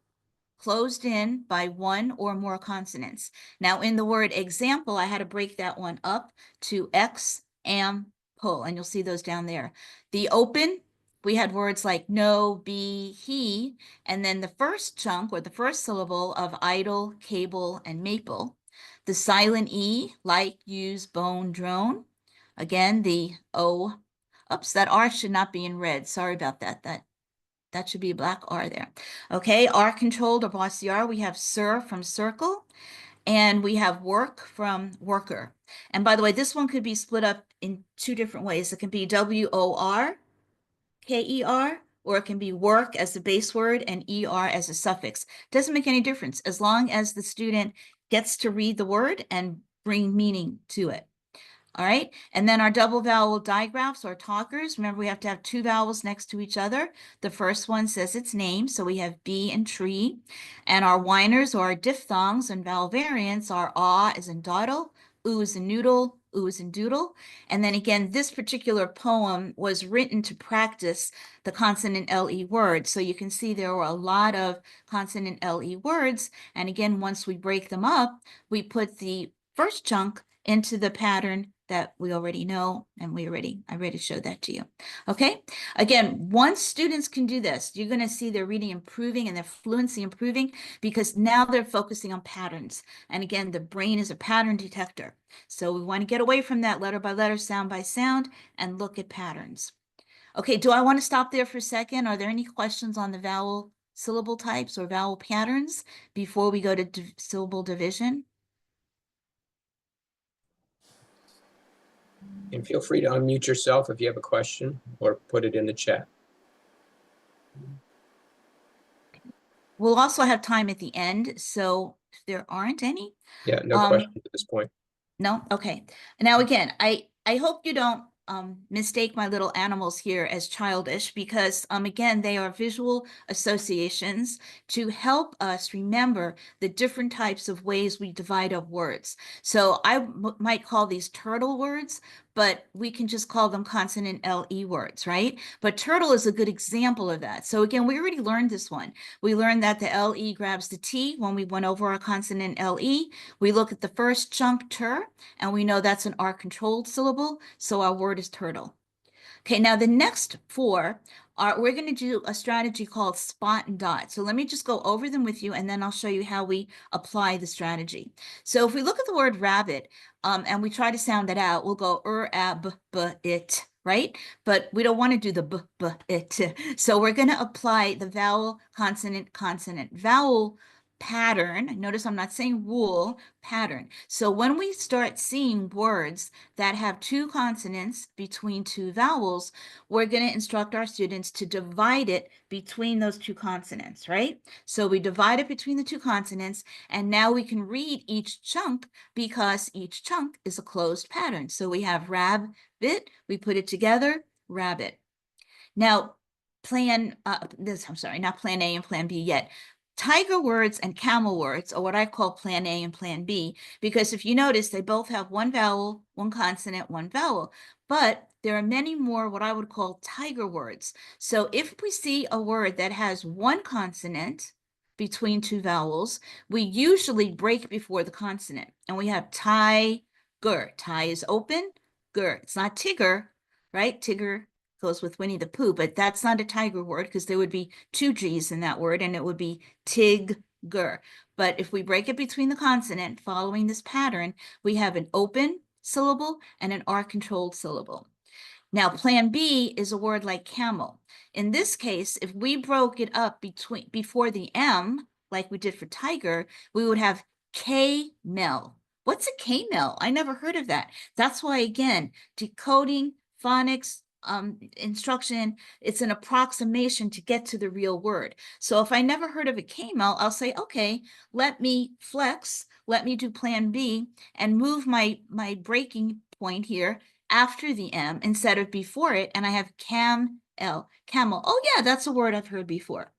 closed in by one or more consonants. Now, in the word example, I had to break that one up to X, am, pull, and you'll see those down there. The open, we had words like no, be, he, and then the first chunk or the first syllable of idle, cable, and maple. The silent E, like, use, bone, drone. Again, the O, oops, that R should not be in red. Sorry about that. That should be a black R there. Okay, R controlled or bossy R, we have sir from circle, and we have work from worker. And by the way, this one could be split up in two different ways. It can be WORKER, or it can be work as the base word and ER as a suffix. Doesn't make any difference as long as the student gets to read the word and bring meaning to it. All right, and then our double vowel digraphs or talkers. Remember, we have to have two vowels next to each other. The first one says its name, so we have bee and tree. And our whiners or our diphthongs and vowel variants are ah as in dawdle, oo as in noodle, oo as in doodle. And then again, this particular poem was written to practice the consonant LE words. So you can see there were a lot of consonant LE words. And again, once we break them up, we put the first chunk into the pattern that we already know, and I already showed that to you. Okay, again, once students can do this, you're going to see their reading improving and their fluency improving because now they're focusing on patterns. And again, the brain is a pattern detector. So we want to get away from that letter by letter, sound by sound, and look at patterns. Okay, do I want to stop there for a second? Are there any questions on the vowel syllable types or vowel patterns before we go to syllable division? And feel free to unmute yourself if you have a question or put it in the chat. We'll also have time at the end, so if there aren't any. Yeah, no questions at this point. No? Okay. Now, again, I hope you don't mistake my little animals here as childish because, again, they are visual associations to help us remember the different types of ways we divide up words. So I might call these turtle words, but we can just call them consonant LE words, right? But turtle is a good example of that. So again, we already learned this one. We learned that the LE grabs the T when we went over our consonant LE. We look at the first chunk, tur, and we know that's an R-controlled syllable, so our word is turtle. Okay, now the next four are, we're going to do a strategy called spot and dot. So let me just go over them with you, and then I'll show you how we apply the strategy. So if we look at the word rabbit, and we try to sound it out, we'll go ab, b, it, right? But we don't want to do the b, it. So we're going to apply the vowel, consonant, consonant, vowel pattern. Notice I'm not saying rule, pattern. So when we start seeing words that have two consonants between two vowels, we're going to instruct our students to divide it between those two consonants, right? So we divide it between the two consonants, and now we can read each chunk because each chunk is a closed pattern. So we have rabbit, we put it together, rabbit. Now, I'm sorry, not plan A and plan B yet. Tiger words and camel words are what I call plan A and plan B, because if you notice, they both have one vowel, one consonant, one vowel, but there are many more what I would call tiger words. So if we see a word that has one consonant between two vowels, we usually break before the consonant, and we have tiger. Tie is open, ger. It's not tigger, right? Tigger goes with Winnie the Pooh, but that's not a tiger word because there would be two G's in that word and it would be tigger. But if we break it between the consonant following this pattern, we have an open syllable and an R-controlled syllable. Now, plan B is a word like camel. In this case, if we broke it up before the M, like we did for tiger, we would have camel. What's a camel? I never heard of that. That's why, again, decoding, phonics, instruction, it's an approximation to get to the real word. So if I never heard of a camel, I'll say, okay, let me flex, let me do plan B and move my breaking point here after the M instead of before it, and I have camel. L, camel. Oh yeah, that's a word I've heard before.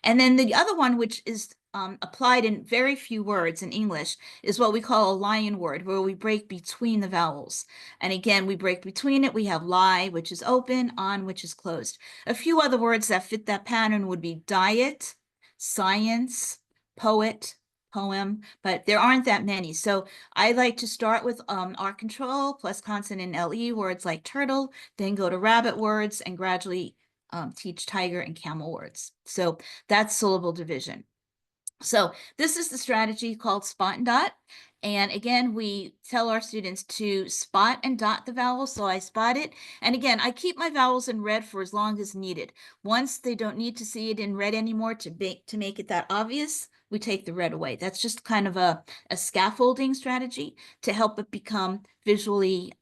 And then the other one, which is applied in very few words in English, is what we call a lion word, where we break between the vowels. And again, we break between it. We have lie, which is open, on, which is closed. A few other words that fit that pattern would be diet, science, poet, poem, but there aren't that many. So I like to start with R control plus consonant LE words like turtle, then go to rabbit words and gradually teach tiger and camel words. So that's syllable division. So this is the strategy called spot and dot. And again, we tell our students to spot and dot the vowels. So I spot it. And again, I keep my vowels in red for as long as needed. Once they don't need to see it in red anymore to make it that obvious, we take the red away. That's just kind of a scaffolding strategy to help it become visually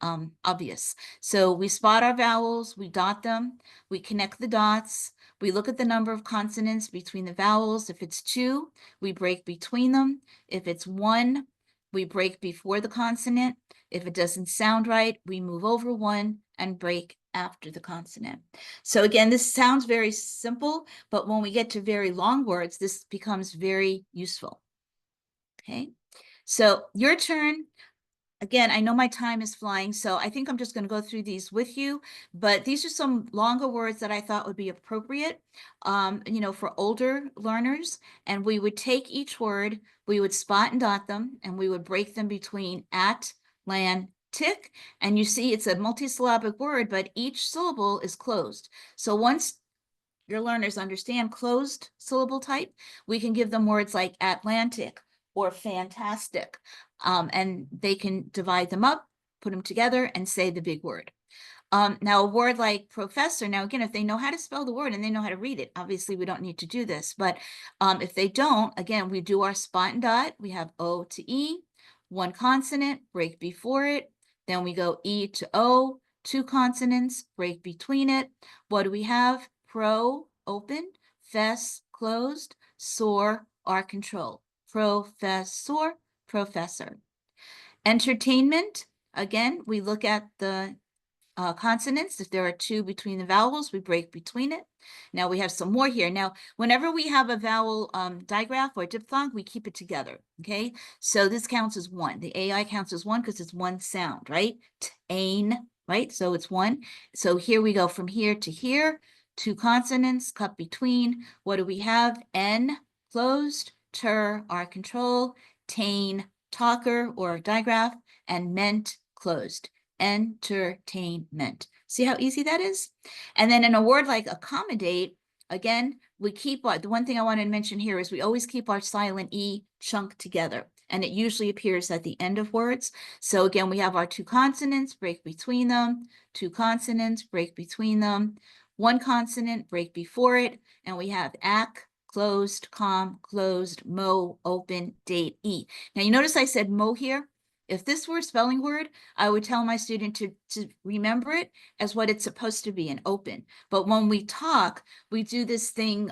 obvious. So we spot our vowels, we dot them, we connect the dots, we look at the number of consonants between the vowels. If it's 2, we break between them. If it's 1, we break before the consonant. If it doesn't sound right, we move over 1 and break after the consonant. So again, this sounds very simple, but when we get to very long words, this becomes very useful. Okay, so your turn. Again, I know my time is flying, so I think I'm just going to go through these with you, but these are some longer words that I thought would be appropriate, for older learners. And we would take each word, we would spot and dot them, and we would break them between at, lan, tick. And you see it's a multisyllabic word, but each syllable is closed. So once your learners understand closed syllable type, we can give them words like Atlantic or fantastic, and they can divide them up, put them together, and say the big word. Now, a word like professor, now again, if they know how to spell the word and they know how to read it, obviously we don't need to do this, but if they don't, again, we do our spot and dot. We have O to E, 1 consonant, break before it, then we go E to O, 2 consonants, break between it. What do we have? Pro, open, fess, closed, sore, R control. Professor, professor. Entertainment, again, we look at the consonants. If there are 2 between the vowels, we break between it. Now we have some more here. Now, whenever we have a vowel digraph or diphthong, we keep it together, okay? So this counts as 1. The AI counts as 1 because it's 1 sound, right? Tain, right? So it's 1. So here we go from here to here. 2 consonants, cut between. What do we have? N, closed, ter, R control, tain, talker or digraph, and ment, closed. Entertainment. See how easy that is? And then in a word like accommodate, again, we keep the one thing I want to mention here is we always keep our silent E chunk together, and it usually appears at the end of words. So again, we have our 2 consonants, break between them, 2 consonants, break between them, 1 consonant, break before it, and we have ac, closed, com, closed, mo, open, date, E. Now you notice I said mo here. If this were a spelling word, I would tell my student to remember it as what it's supposed to be, an open. But when we talk, we do this thing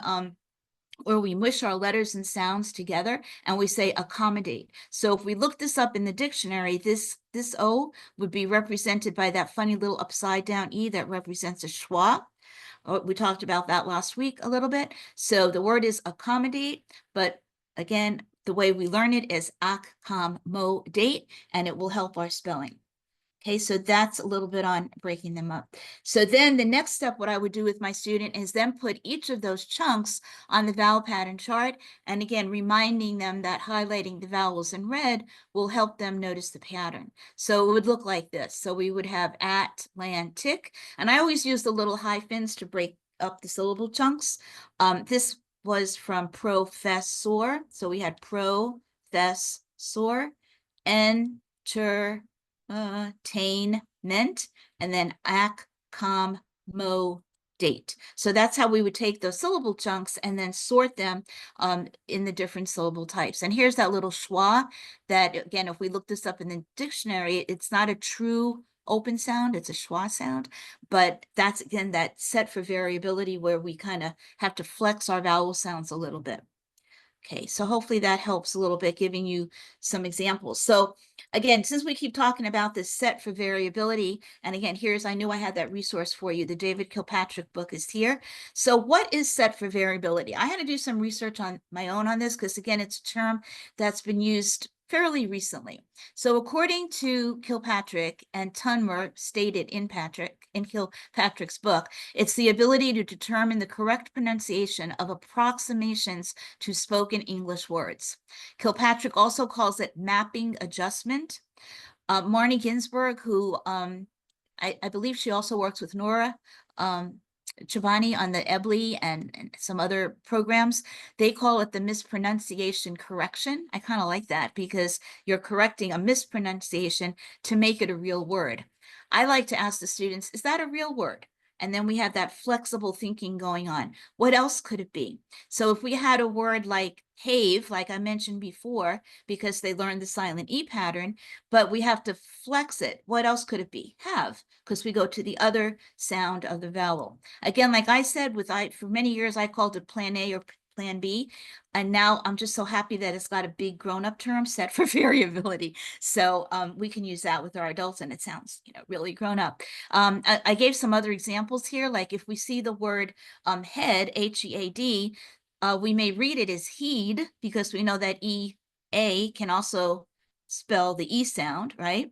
where we mush our letters and sounds together and we say accommodate. So if we look this up in the dictionary, this O would be represented by that funny little upside down E that represents a schwa. We talked about that last week a little bit. So the word is accommodate, but again, the way we learn it is accommodate, and it will help our spelling. Okay, so that's a little bit on breaking them up. So then the next step, what I would do with my student is then put each of those chunks on the vowel pattern chart. And again, reminding them that highlighting the vowels in red will help them notice the pattern. So it would look like this. So we would have at, land, tick. And I always use the little hyphens to break up the syllable chunks. This was from professor. So we had professor, enter, tainment, and then accommodate. So that's how we would take those syllable chunks and then sort them in the different syllable types. And here's that little schwa that, again, if we look this up in the dictionary, it's not a true open sound, it's a schwa sound, but that's, again, that set for variability where we kind of have to flex our vowel sounds a little bit. Okay, so hopefully that helps a little bit, giving you some examples. So again, since we keep talking about this set for variability, and again, I knew I had that resource for you. The David Kilpatrick book is here. So what is set for variability? I had to do some research on my own on this because again, it's a term that's been used fairly recently. So according to Kilpatrick, and Tunmer stated in Kilpatrick's book, it's the ability to determine the correct pronunciation of approximations to spoken English words. Kilpatrick also calls it mapping adjustment. Marnie Ginsburg, who I believe she also works with Nora Chabani on the EBLI and some other programs, they call it the mispronunciation correction. I kind of like that because you're correcting a mispronunciation to make it a real word. I like to ask the students, is that a real word? And then we have that flexible thinking going on. What else could it be? So if we had a word like have, like I mentioned before, because they learned the silent E pattern, but we have to flex it. What else could it be? Have, because we go to the other sound of the vowel. Again, like I said, for many years, I called it plan A or plan B. And now I'm just so happy that it's got a big grown-up term, set for variability. So we can use that with our adults and it sounds, really grown up. I gave some other examples here, like if we see the word head, H-E-A-D, we may read it as heed because we know that E-A can also spell the E sound, right?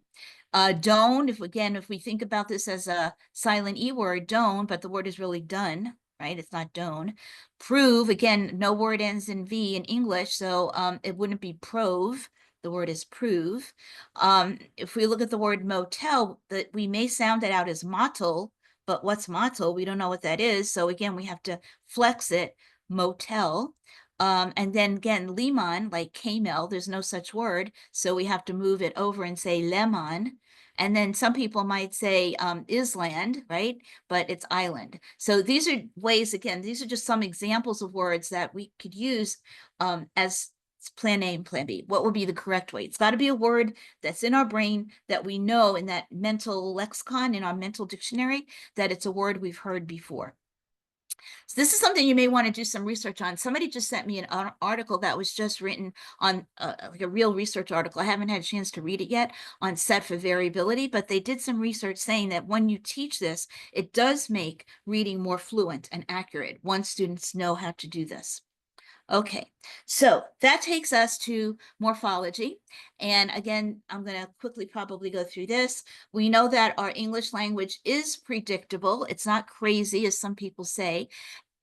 Don't, if we think about this as a silent E word, don't, but the word is really done, right? It's not don't. Prove, again, no word ends in V in English, so it wouldn't be prove. The word is prove. If we look at the word motel, that we may sound it out as mottel, but what's mottel? We don't know what that is. So again, we have to flex it, motel. And then again, lemon, like camel, there's no such word. So we have to move it over and say lemon. And then some people might say island, right? But it's island. So these are ways, again, these are just some examples of words that we could use as plan A and plan B. What would be the correct way? It's got to be a word that's in our brain that we know in that mental lexicon, in our mental dictionary, that it's a word we've heard before. So this is something you may want to do some research on. Somebody just sent me an article that was just written on like a real research article. I haven't had a chance to read it yet on set for variability, but they did some research saying that when you teach this, it does make reading more fluent and accurate once students know how to do this. Okay, so that takes us to morphology. And again, I'm going to quickly probably go through this. We know that our English language is predictable. It's not crazy, as some people say,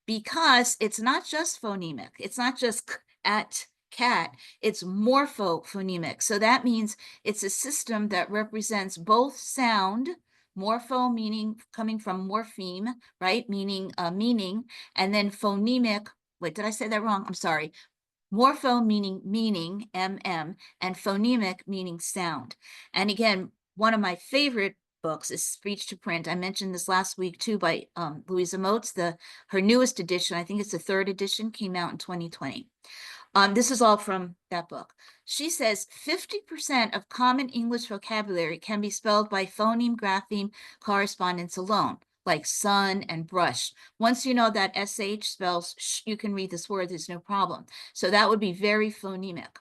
because it's not just phonemic. It's not just at cat, it's morphophonemic. So that means it's a system that represents both sound, morpho meaning coming from morpheme, right? Meaning meaning, and then phonemic. Wait, did I say that wrong? I'm sorry. Morpho meaning meaning, MM, and phonemic meaning sound. And again, one of my favorite books is Speech to Print. I mentioned this last week too by Louisa Moats. Her newest edition, I think it's the 3rd edition, came out in 2020. This is all from that book. She says 50% of common English vocabulary can be spelled by phoneme grapheme correspondence alone, like sun and brush. Once you know that SH spells sh, you can read this word, there's no problem. So that would be very phonemic.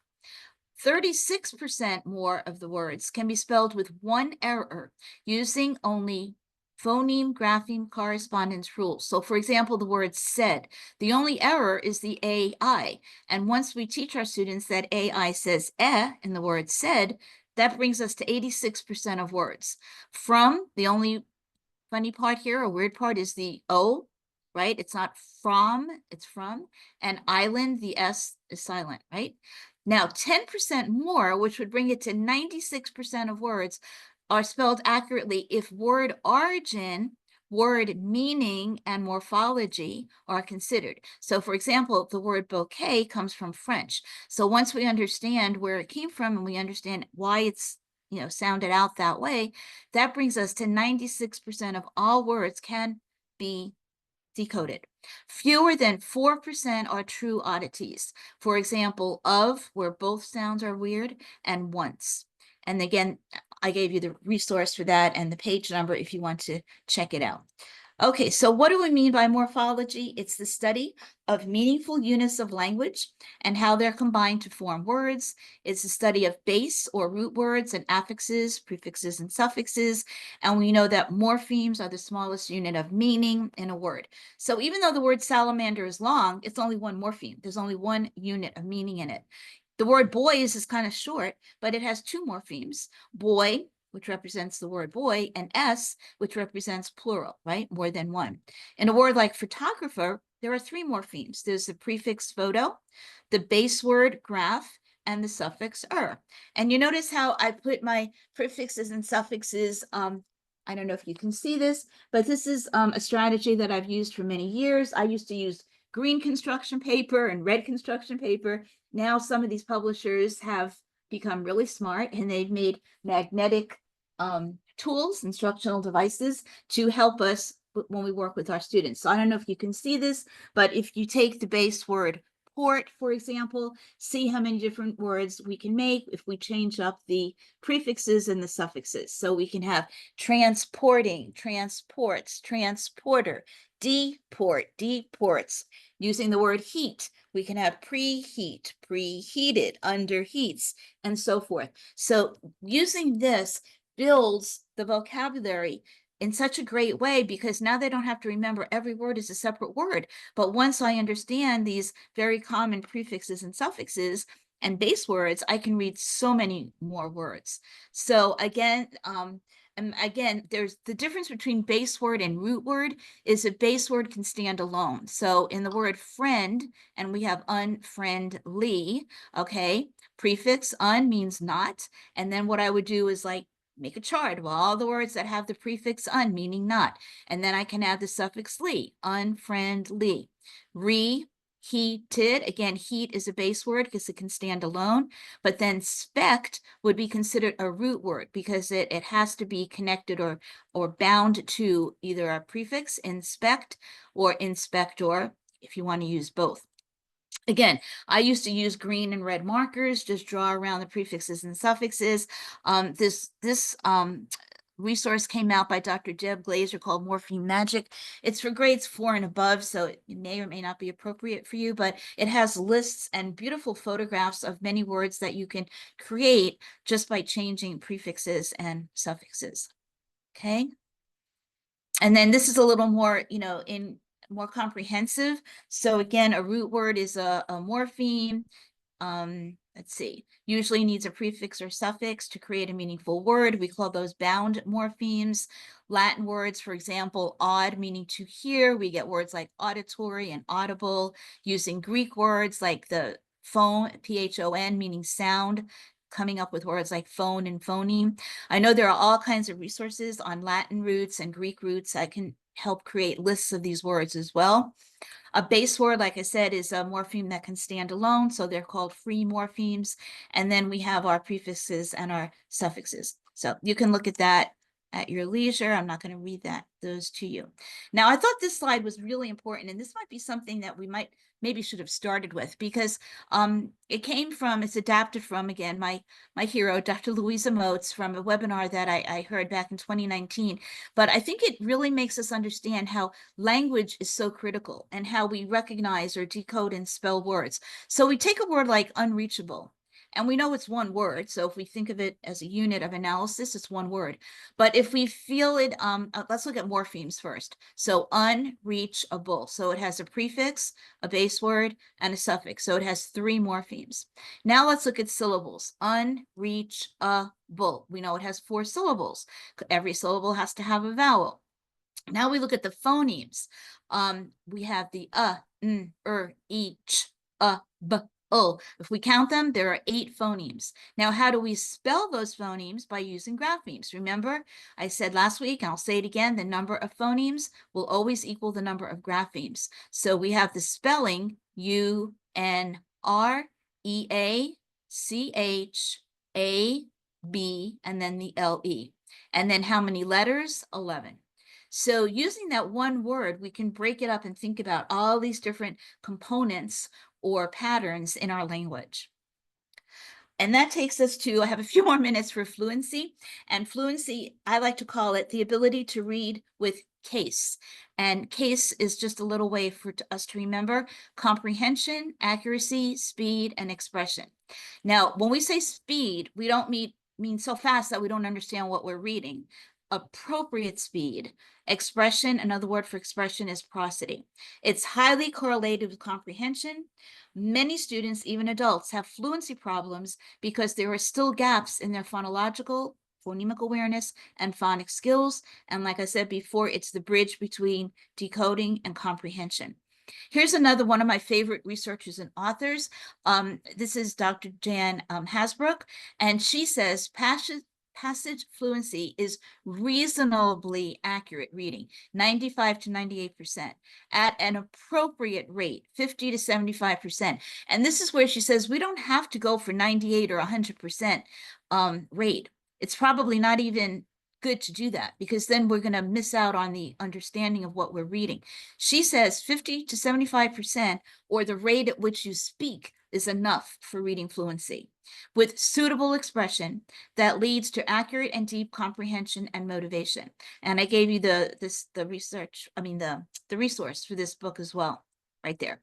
36% more of the words can be spelled with one error using only phoneme grapheme correspondence rules. So for example, the word said, the only error is the AI. And once we teach our students that AI says in the word said, that brings us to 86% of words. From, the only funny part here, or weird part, is the O, right? It's not from, it's from. And island, the S is silent, right? Now, 10% more, which would bring it to 96% of words, are spelled accurately if word origin, word meaning, and morphology are considered. So for example, the word bouquet comes from French. So once we understand where it came from and we understand why it's sounded out that way, that brings us to 96% of all words can be decoded. Fewer than 4% are true oddities. For example, of, where both sounds are weird, and once. And again, I gave you the resource for that and the page number if you want to check it out. Okay, so what do we mean by morphology? It's the study of meaningful units of language and how they're combined to form words. It's the study of base or root words and affixes, prefixes, and suffixes. And we know that morphemes are the smallest unit of meaning in a word. So even though the word salamander is long, it's only one morpheme. There's only one unit of meaning in it. The word boys is kind of short, but it has two morphemes, boy, which represents the word boy, and S, which represents plural, right? More than one. In a word like photographer, there are three morphemes. There's the prefix photo, the base word graph, and the suffix -er. And you notice how I put my prefixes and suffixes, I don't know if you can see this, but this is a strategy that I've used for many years. I used to use green construction paper and red construction paper. Now some of these publishers have become really smart and they've made magnetic tools, instructional devices to help us when we work with our students. So I don't know if you can see this, but if you take the base word port, for example, see how many different words we can make if we change up the prefixes and the suffixes. So we can have transporting, transports, transporter, deport, deports. Using the word heat, we can have preheat, preheated, underheats, and so forth. So using this builds the vocabulary in such a great way because now they don't have to remember every word is a separate word. But once I understand these very common prefixes and suffixes and base words, I can read so many more words. So again, there's the difference between base word and root word is a base word can stand alone. So in the word friend, and we have unfriendly, okay, prefix un means not. And then what I would do is like make a chart of all the words that have the prefix un, meaning not. And then I can add the suffix ly, unfriendly. Reheated, again, heat is a base word because it can stand alone, but then spect would be considered a root word because it has to be connected or bound to either a prefix, inspect, or inspector, if you want to use both. Again, I used to use green and red markers, just draw around the prefixes and suffixes. This resource came out by Dr. Deb Glazer called Morpheme Magic. It's for grades 4 and above, so it may or may not be appropriate for you, but it has lists and beautiful photographs of many words that you can create just by changing prefixes and suffixes. Okay. And then this is a little more, more comprehensive. So again, a root word is a morpheme. Let's see, usually needs a prefix or suffix to create a meaningful word. We call those bound morphemes. Latin words, for example, aud, meaning to hear. We get words like auditory and audible. Using Greek words like the phone, phon, meaning sound, coming up with words like phone and phoneme. I know there are all kinds of resources on Latin roots and Greek roots that can help create lists of these words as well. A base word, like I said, is a morpheme that can stand alone, so they're called free morphemes. And then we have our prefixes and our suffixes. So you can look at that at your leisure. I'm not going to read those to you. Now, I thought this slide was really important, and this might be something that we maybe should have started with because it's adapted from, again, my hero, Dr. Louisa Moats, from a webinar that I heard back in 2019. But I think it really makes us understand how language is so critical and how we recognize or decode and spell words. So we take a word like unreachable, and we know it's one word. So if we think of it as a unit of analysis, it's one word. But if we feel it, let's look at morphemes first. So unreachable. So it has a prefix, a base word, and a suffix. So it has 3 morphemes. Now let's look at syllables. Unreachable. We know it has 4 syllables. Every syllable has to have a vowel. Now we look at the phonemes. We have the n, e, ch, b, o. If we count them, there are 8 phonemes. Now, how do we spell those phonemes? By using graphemes. Remember, I said last week, and I'll say it again, the number of phonemes will always equal the number of graphemes. So we have the spelling U, N, R, E, A, C, H, A, B, and then the L, E. And then how many letters? 11. So using that one word, we can break it up and think about all these different components or patterns in our language. And that takes us to, I have a few more minutes for fluency. And fluency, I like to call it the ability to read with case. And case is just a little way for us to remember comprehension, accuracy, speed, and expression. Now, when we say speed, we don't mean so fast that we don't understand what we're reading. Appropriate speed. Expression, another word for expression is prosody. It's highly correlated with comprehension. Many students, even adults, have fluency problems because there are still gaps in their phonological, phonemic awareness, and phonic skills. And like I said before, it's the bridge between decoding and comprehension. Here's another one of my favorite researchers and authors. This is Dr. Jan Hasbrook, and she says passage fluency is reasonably accurate reading, 95 to 98%, at an appropriate rate, 50 to 75%. And this is where she says we don't have to go for 98 or 100% rate. It's probably not even good to do that because then we're going to miss out on the understanding of what we're reading. She says 50 to 75% or the rate at which you speak is enough for reading fluency with suitable expression that leads to accurate and deep comprehension and motivation. And I gave you the resource for this book as well, right there.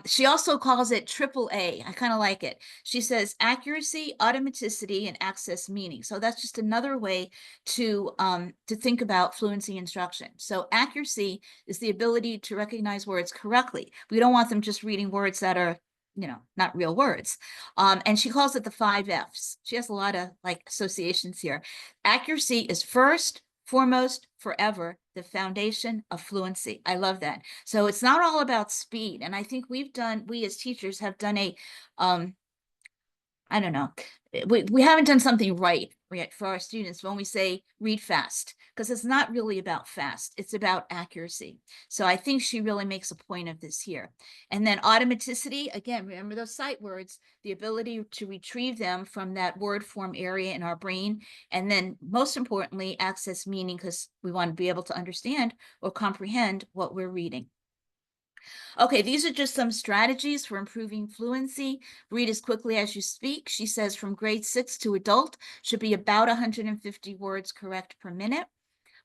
She also calls it AAA. I kind of like it. She says accuracy, automaticity, and access meaning. So that's just another way to think about fluency instruction. So accuracy is the ability to recognize words correctly. We don't want them just reading words that are not real words. And she calls it the 5 F's. She has a lot of associations here. Accuracy is first, foremost, forever, the foundation of fluency. I love that. So it's not all about speed. And I think we as teachers have done I don't know, we haven't done something right for our students when we say read fast, because it's not really about fast, it's about accuracy. So I think she really makes a point of this here. And then automaticity, again, remember those sight words, the ability to retrieve them from that word form area in our brain. And then most importantly, access meaning, because we want to be able to understand or comprehend what we're reading. Okay, these are just some strategies for improving fluency. Read as quickly as you speak. She says from grade 6 to adult should be about 150 words correct per minute.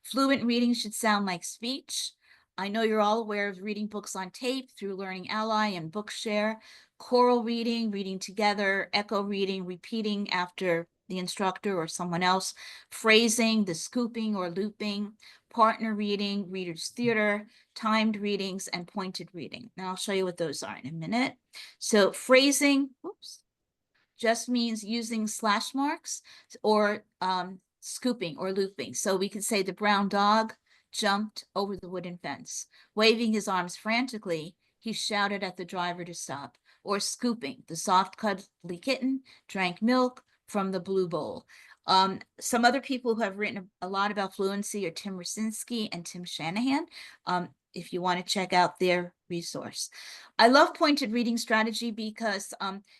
Fluent reading should sound like speech. I know you're all aware of reading books on tape through Learning Ally and Bookshare. Choral reading, reading together, echo reading, repeating after the instructor or someone else, phrasing, the scooping or looping, partner reading, reader's theater, timed readings, and pointed reading. Now I'll show you what those are in a minute. So phrasing, just means using slash marks or scooping or looping. So we could say the brown dog jumped over the wooden fence. Waving his arms frantically, he shouted at the driver to stop. Or scooping, the soft cuddly kitten drank milk from the blue bowl. Some other people who have written a lot about fluency are Tim Rasinski and Tim Shanahan, if you want to check out their resource. I love pointed reading strategy because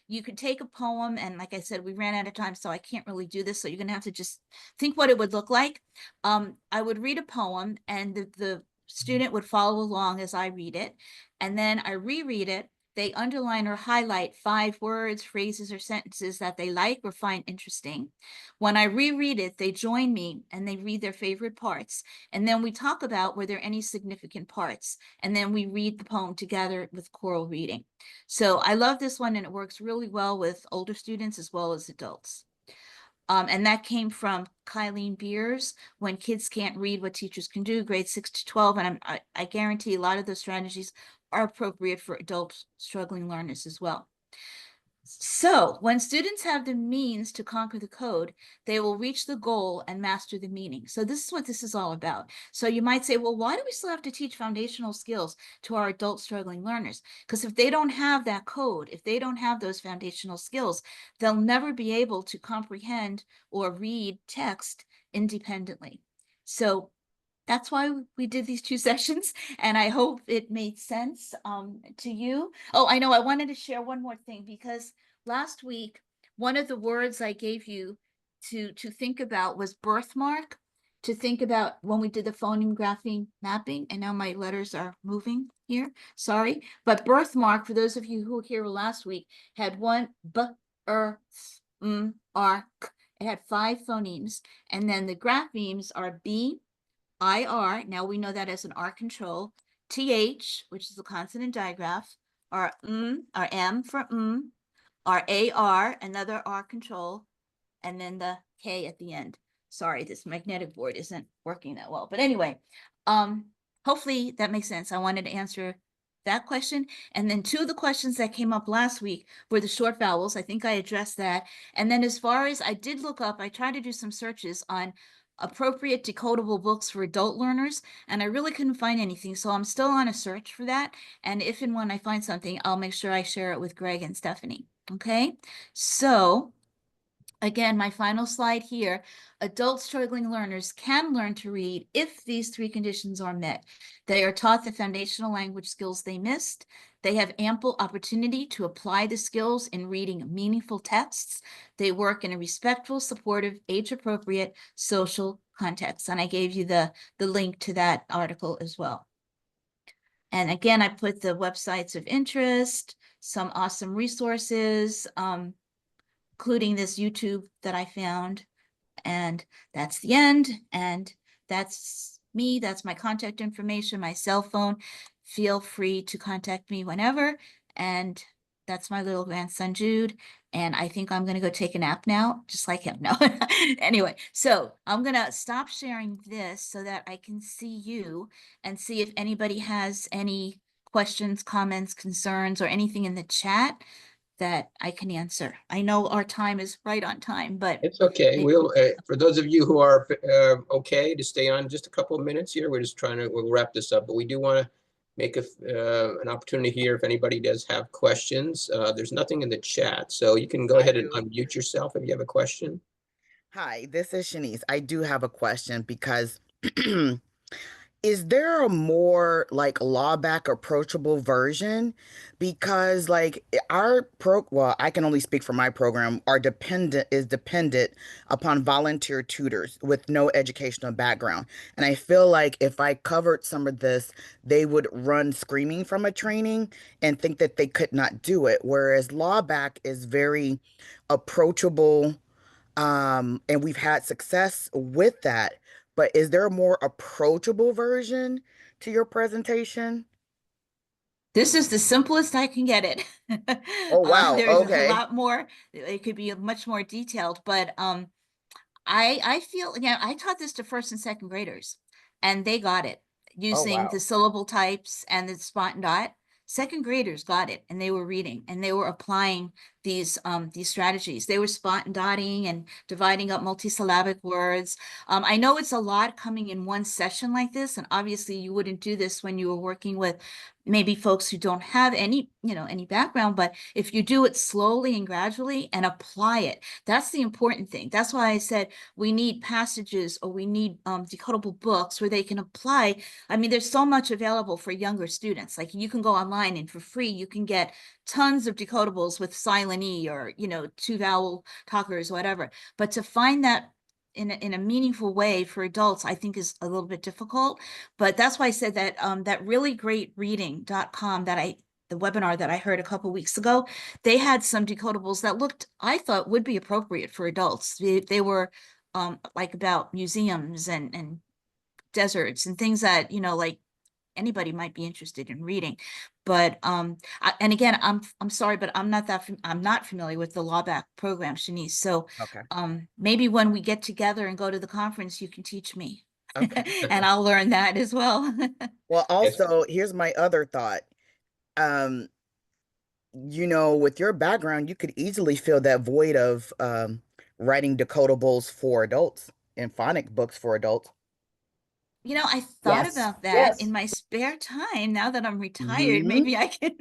you could take a poem, and like I said, we ran out of time, so I can't really do this, so you're going to have to just think what it would look like. I would read a poem, and the student would follow along as I read it, and then I reread it. They underline or highlight 5 words, phrases, or sentences that they like or find interesting. When I reread it, they join me and they read their favorite parts. And then we talk about were there any significant parts. And then we read the poem together with choral reading. So I love this one, and it works really well with older students as well as adults. And that came from Kylene Beers, When Kids Can't Read, What Teachers Can Do, grades 6 to 12. And I guarantee a lot of those strategies are appropriate for adult struggling learners as well. So when students have the means to conquer the code, they will reach the goal and master the meaning. So this is what this is all about. So you might say, well, why do we still have to teach foundational skills to our adult struggling learners? Because if they don't have that code, if they don't have those foundational skills, they'll never be able to comprehend or read text independently. So that's why we did these 2 sessions, and I hope it made sense to you. Oh, I know I wanted to share one more thing, because last week, one of the words I gave you to think about was birthmark, to think about when we did the phoneme grapheme mapping, and now my letters are moving here, sorry. But birthmark, for those of you who were here last week, had one B, R, K. It had 5 phonemes. And then the graphemes are B, I, R. Now we know that as an R control. TH, which is a consonant digraph, or or M for our AR, another R control, and then the K at the end. Sorry, this magnetic board isn't working that well. But anyway, hopefully that makes sense. I wanted to answer that question. And then 2 of the questions that came up last week were the short vowels. I think I addressed that. And then as far as I did look up, I tried to do some searches on appropriate decodable books for adult learners, and I really couldn't find anything. So I'm still on a search for that. And if and when I find something, I'll make sure I share it with Greg and Stephanie. Okay, so again, my final slide here, adult struggling learners can learn to read if these 3 conditions are met. They are taught the foundational language skills they missed. They have ample opportunity to apply the skills in reading meaningful texts. They work in a respectful, supportive, age-appropriate social context. And I gave you the link to that article as well. And again, I put the websites of interest, some awesome resources, including this YouTube that I found. And that's the end. And that's me. That's my contact information, my cell phone. Feel free to contact me whenever. And that's my little grandson, Jude. And I think I'm going to go take a nap now, just like him. No. Anyway, so I'm going to stop sharing this so that I can see you and see if anybody has any questions, comments, concerns, or anything in the chat that I can answer. I know our time is right on time, but It's okay. We'll, for those of you who are okay to stay on just a couple of minutes here, we'll wrap this up, but we do want to make an opportunity here if anybody does have questions. There's nothing in the chat, so you can go ahead and unmute yourself if you have a question. Hi, this is Shanice. I do have a question because is there a more like law back approachable version? Because like well, I can only speak for my program, is dependent upon volunteer tutors with no educational background. And I feel like if I covered some of this, they would run screaming from a training and think that they could not do it. Whereas law back is very approachable, and we've had success with that. But is there a more approachable version to your presentation? this is the simplest I can get it. Oh, wow. There's a Okay. lot more. It could be much more detailed, but I feel, again, I taught this to 1st and 2nd graders, and they got it Oh, using the wow. syllable types and the spot and dot. 2nd graders got it, and they were reading, and they were applying these strategies. They were spot and dotting and dividing up multisyllabic words. I know it's a lot coming in one session like this, and obviously you wouldn't do this when you were working with maybe folks who don't have any, any background, but if you do it slowly and gradually and apply it, that's the important thing. That's why I said we need passages, or we need decodable books where they can apply. I mean, there's so much available for younger students. Like, you can go online and for free, you can get tons of decodables with silent E, or, 2 vowel talkers, whatever. But to find that in a meaningful way for adults, I think is a little bit difficult. But that's why I said that that reallyGreatReading.com the webinar that I heard a couple weeks ago, they had some decodables that looked, I thought, would be appropriate for adults. They were like about museums and deserts and things that, like anybody might be interested in reading. But and again, I'm sorry, but I'm not familiar with the Lawback program, Shanice. So Okay. maybe when we get together and go to the conference, you can teach me. Okay. And I'll learn that as well. Well, Yes. also, here's my other thought. Um, with your background, you could easily fill that void of writing decodables for adults and phonic books for adults. I thought Yes. about that Yes. in my spare time. Now that I'm retired, Hmm. maybe I can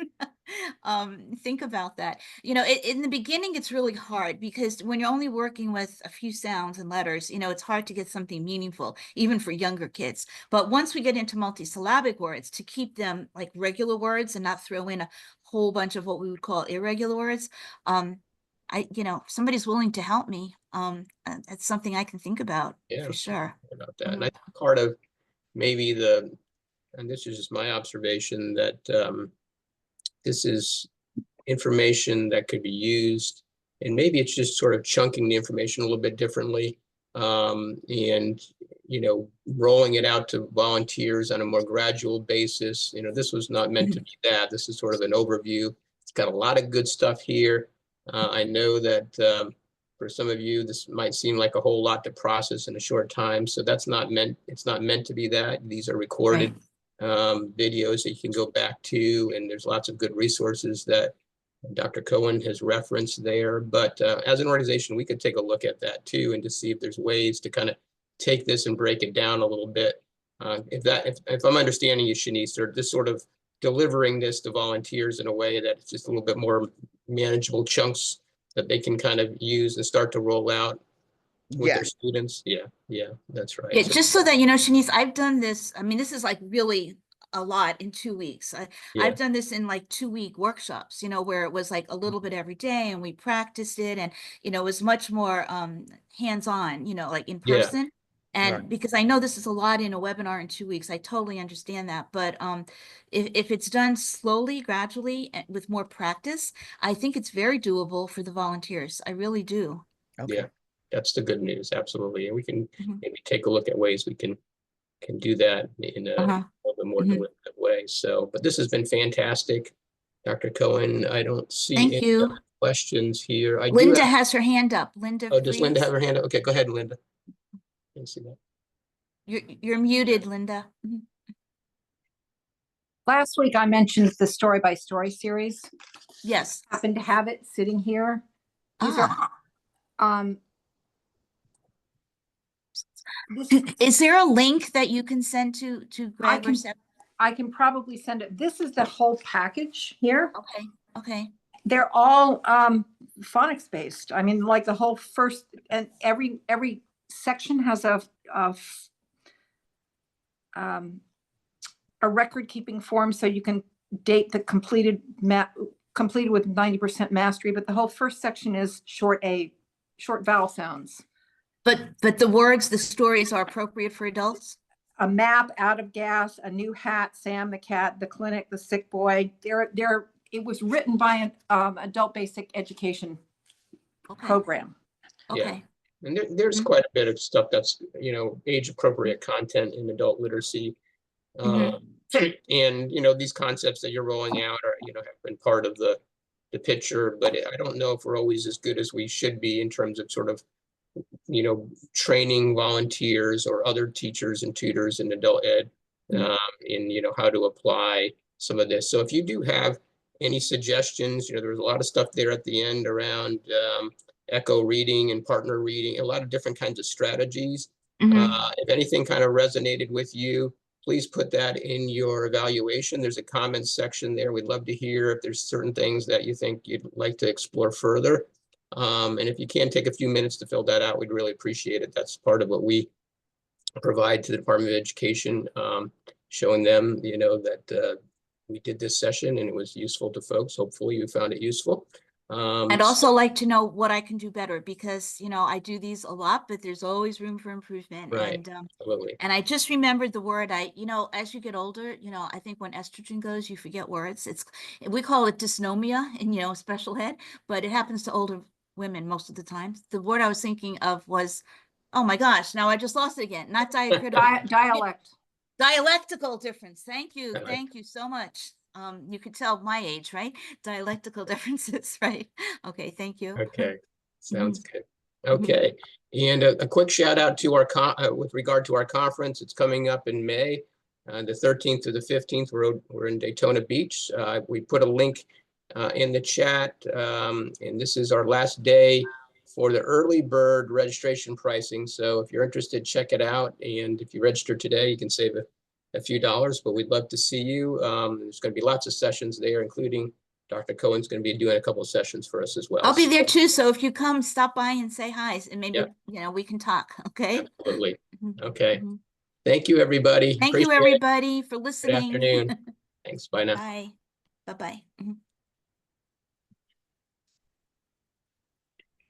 think about that. In the beginning, it's really hard because when you're only working with a few sounds and letters, it's hard to get something meaningful, even for younger kids. But once we get into multisyllabic words, to keep them like regular words and not throw in a whole bunch of what we would call irregular words, if somebody's willing to help me, that's something I can think about Yeah, for sure. about that. And I think part of maybe and this is just my observation, that this is information that could be used and maybe it's just sort of chunking the information a little bit differently, and, you know, rolling it out to volunteers on a more gradual basis. You know, this was not meant to be that. This is sort of an overview. It's got a lot of good stuff here. I know that for some of you, this might seem like a whole lot to process in a short time. So that's not meant, it's not meant to be that. These are recorded videos that you can go back to, and there's lots of good resources that Dr. Cohen has referenced there. But as an organization, we could take a look at that too, and to see if there's ways to kind of take this and break it down a little bit. If I'm understanding you, Shanice, or this sort of delivering this to volunteers in a way that it's just a little bit more manageable chunks that they can kind of use and start to roll out with their students. Yeah, that's right. Yeah, just so that you know, Shanice, I've done this. I mean, this is like really a lot in 2 weeks. I've done this in like 2-week workshops, you know, where it was like a little bit every day and we practiced it, and you know, it was much more hands-on, you know, like in person. And because I know this is a lot in a webinar in 2 weeks, I totally understand that. But if it's done slowly, gradually, and with more practice, I think it's very doable for the volunteers. I really do. Yeah, that's the good news. Absolutely. And we can maybe take a look at ways we can do that in a little bit more deliberative way. So, but this has been fantastic. Dr. Cohen, I don't see any other questions here. Linda has her hand up. Linda, oh, does Linda have her hand up? Okay, go ahead, Linda. Can you see that? You're muted, Linda. Last week I mentioned the story by story series. Yes. Happened to have it sitting here. These are is there a link that you can send to Greg or Seth? I can probably send it. This is the whole package here. Okay. They're all phonics based. I mean, like the whole first, and every section has a record keeping form, so you can date the completed with 90% mastery. But the whole first section is short vowel sounds. But the words, the stories are appropriate for adults? A map, out of gas, a new hat, Sam the cat, the clinic, the sick boy. It was written by an adult basic education program. Okay. And there's quite a bit of stuff that's, you know, age appropriate content in adult literacy. And, you know, these concepts that you're rolling out are, you know, have been part of the picture, but I don't know if we're always as good as we should be in terms of sort of, you know, training volunteers or other teachers and tutors in adult ed in, you know, how to apply some of this. So if you do have any suggestions, you know, there's a lot of stuff there at the end around echo reading and partner reading, a lot of different kinds of strategies. If anything kind of resonated with you, please put that in your evaluation. There's a comments section there. We'd love to hear if there's certain things that you think you'd like to explore further. And if you can take a few minutes to fill that out, we'd really appreciate it. That's part of what we provide to the Department of Education, showing them, you know, that we did this session and it was useful to folks. Hopefully you found it useful. I'd also like to know what I can do better, because, you know, I do these a lot, but there's always room for improvement. Right. And I just remembered the word, you know, as you get older, you know, I think when estrogen goes, you forget words. We call it dysnomia in, you know, special ed, but it happens to older women most of the time. The word I was thinking of was, oh my gosh, now I just lost it again. Not diacritical. Dialectical difference. Thank you. Thank you so much. You could tell my age, right? Dialectical differences, right? Okay, thank you. Okay, sounds good. Okay, and a quick shout out to our with regard to our conference. It's coming up in May, the 13th to the 15th. We're in Daytona Beach. We put a link in the chat, and this is our last day for the early bird registration pricing. So if you're interested, check it out. And if you register today, you can save a few dollars, but we'd love to see you. There's going to be lots of sessions there, including Dr. Cohen's going to be doing a couple of sessions for us as well. I'll be there too. So if you come, stop by and say hi, and maybe, you know, we can talk. Okay. Absolutely. Okay. Thank you, everybody. Thank you, everybody, for listening. Good afternoon. Thanks. Bye now. Bye. Bye-bye.